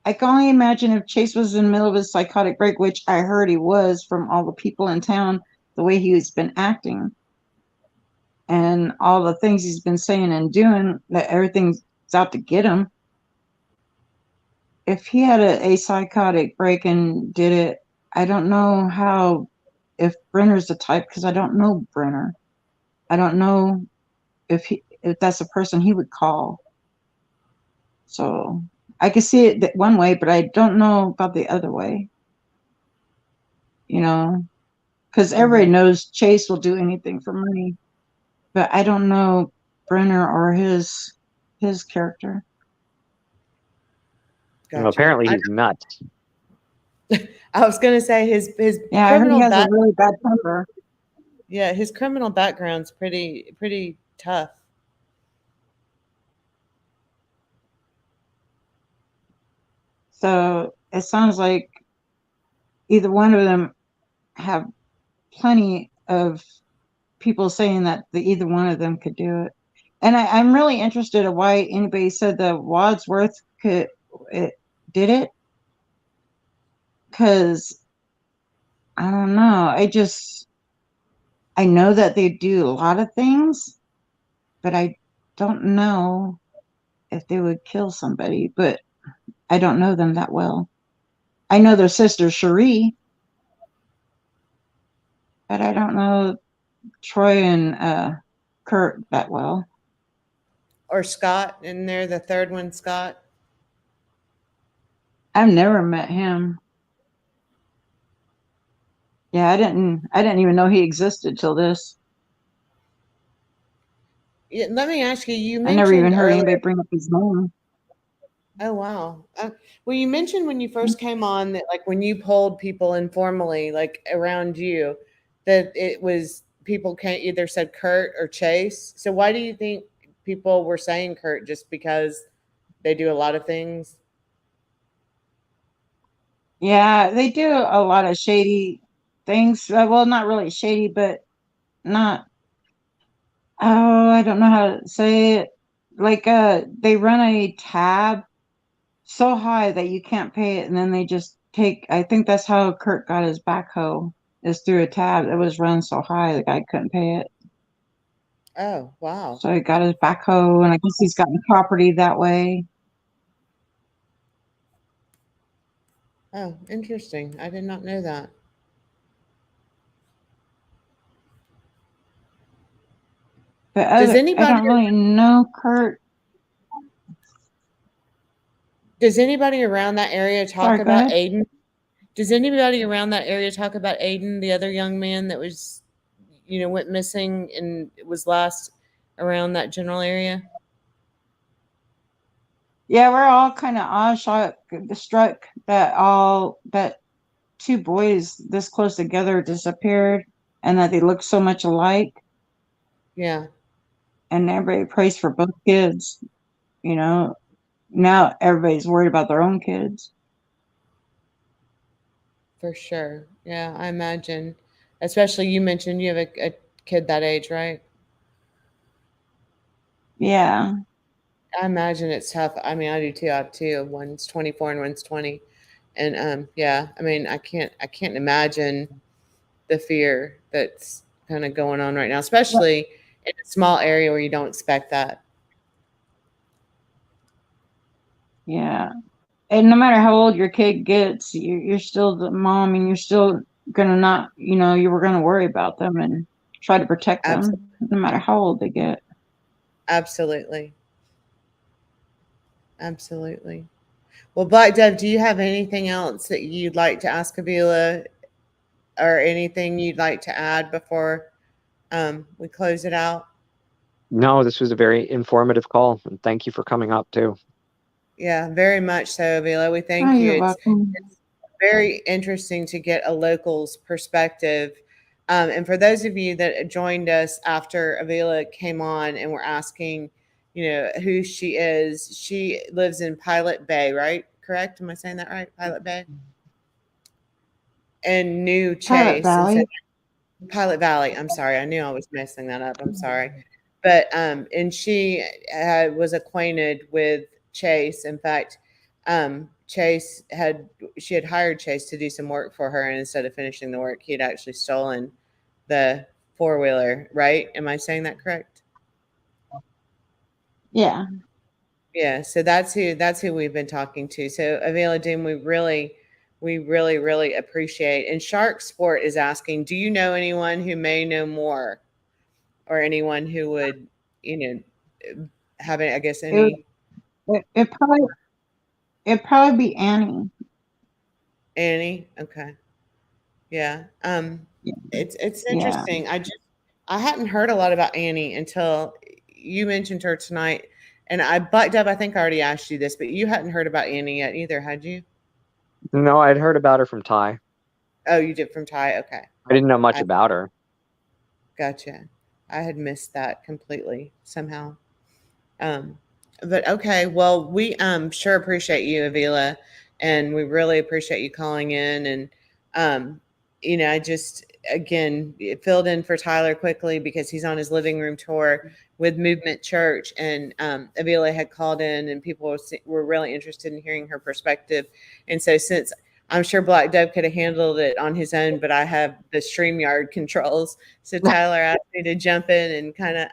I can only imagine if Chase was in the middle of a psychotic break, which I heard he was from all the people in town, the way he's been acting and all the things he's been saying and doing, that everything's out to get him. If he had a psychotic break and did it, I don't know if Brenner's the type, because I don't know Brenner. I don't know if that's a person he would call. So I can see it that one way, but I don't know about the other way. Because everybody knows Chase will do anything for money, but I don't know Brenner or his character. Gotcha. Well, apparently he's nuts. I was going to say his Yeah, I heard criminal he has a really bad temper. Yeah, his criminal background's pretty tough. So it sounds like either one of them have plenty of people saying that either one of them could do it. And I'm really interested in why anybody said that Wadsworth did it. Because I don't know. I know that they do a lot of things, but I don't know if they would kill somebody. But I don't know them that well. I know their sister Cherie, but I don't know Troy and Kurt that well. Or Scott in there, the third one, Scott. I've never met him. Yeah, I didn't even know he existed till this. Yeah, let me ask you. You I mentioned never even heard earlier- anybody bring up his name. Oh wow. Well, you mentioned when you first came on that, like, when you polled people informally, like around you, that it was people can't either said Kurt or Chase. So why do you think people were saying Kurt? Just because they do a lot of things? Yeah, they do a lot of shady things. Well, not really shady, but not. Oh, I don't know how to say it. Like, they run a tab so high that you can't pay it, and then they just take. I think that's how Kurt got his backhoe, is through a tab that was run so high the guy couldn't pay it. Oh wow. So he got his backhoe, and I guess he's gotten property that way. Oh, interesting. I did not know that. But Does I anybody- don't really know Kurt. Does anybody around that area talk Sorry, go about ahead. Aiden? Does anybody around that area talk about Aiden, the other young man that was, went missing and was last around that general area? Yeah, we're all kind of struck that two boys this close together disappeared, and that they look so much alike. Yeah. And everybody prays for both kids. Now everybody's worried about their own kids. For sure. Yeah, I imagine. Especially you mentioned you have a kid that age, right? Yeah. I imagine it's tough. I mean, I do too. I have two. One's 24 and one's 20. And yeah, I mean, I can't imagine the fear that's kind of going on right now, especially in a small area where you don't expect that. Yeah. And no matter how old your kid gets, you're still the mom, and you're still gonna not, you were gonna worry about them and try to protect them, Absolutely. no matter how old they get. Absolutely. Absolutely. Well, Black Dove, do you have anything else that you'd like to ask Avila, or anything you'd like to add before we close it out? No, this was a very informative call, and thank you for coming up too. Yeah, very much so, Avila. We Oh, thank you. you're welcome. It's very interesting to get a local's perspective. And for those of you that joined us after Avila came on and were asking, who she is, she lives in Pilot Bay, right? Correct? Am I saying that right? Pilot Bay? And New Pilot Chase. And so Valley. Pilot Valley. I'm sorry. I knew I was messing that up. I'm sorry. But and she was acquainted with Chase. In fact, she had hired Chase to do some work for her, and instead of finishing the work, he had actually stolen the four-wheeler. Right? Am I saying that correct? Yeah. Yeah. So that's who we've been talking to. So Avila Doom, we really appreciate. And Shark Sport is asking, do you know anyone who may know more, or anyone who would, have any, I guess, It any would, it'd probably be Annie. Annie? Okay. Yeah. Yeah. It's Yeah. interesting. I hadn't heard a lot about Annie until you mentioned her tonight. And Black Dove, I think I already asked you this, but you hadn't heard about Annie yet either, had you? No, I'd heard about her from Ty. Oh, you did, from Ty? Okay. I didn't know much I about her. Gotcha. I had missed that completely somehow. But okay, well, we sure appreciate you, Avila, and we really appreciate you calling in. And I just, again, filled in for Tyler quickly because he's on his living room tour with Movement Church, and Avila had called in, and people were really interested in hearing her perspective. And so, since I'm sure Black Dove could have handled it on his own, but I have the StreamYard controls, so Tyler asked me to jump in and kind of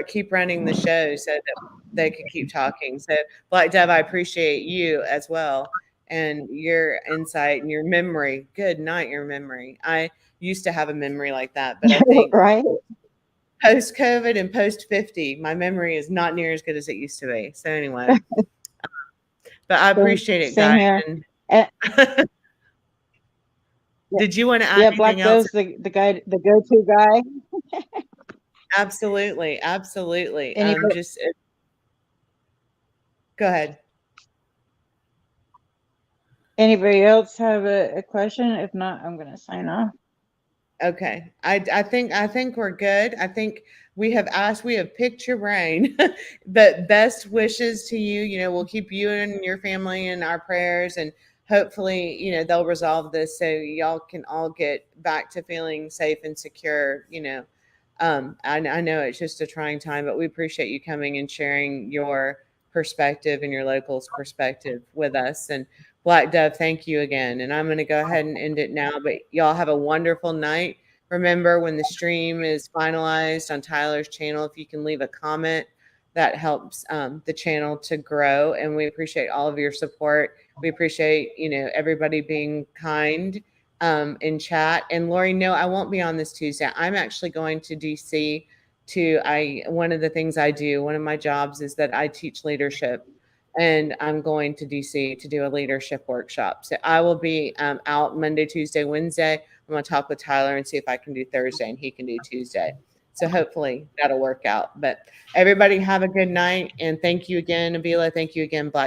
keep running the show so that they could keep talking. So, Black Dove, I appreciate you as well, and your insight and your memory. Good night, your memory. I used to have a memory like that, but I think Right. post COVID and post 50, my memory is not near as good as it used to be. So anyway, but I appreciate it, Same guys. here. And did you want to add Yeah, anything Black else? Dove's the guy, the go-to guy. Absolutely, absolutely. Anybody, Go ahead. anybody else have a question? If not, I'm gonna sign off. Okay. I think we're good. I think we have picked your brain, but best wishes to you. We'll keep you and your family in our prayers, and hopefully, they'll resolve this so y'all can all get back to feeling safe and secure. I know it's just a trying time, but we appreciate you coming and sharing your perspective and your locals' perspective with us. And Black Dove, thank you again. And I'm going to go ahead and end it now, but y'all have a wonderful night. Remember, when the stream is finalized on Tyler's channel, if you can leave a comment, that helps the channel to grow. And we appreciate all of your support. We appreciate, everybody being kind in chat. And Lori, no, I won't be on this Tuesday. I'm actually going to DC one of the things I do, one of my jobs is that I teach leadership, and I'm going to DC to do a leadership workshop. So I will be out Monday, Tuesday, Wednesday. I'm going to talk with Tyler and see if I can do Thursday and he can do Tuesday. So hopefully that'll work out. But everybody have a good night. And thank you again, Avila. Thank you again, Black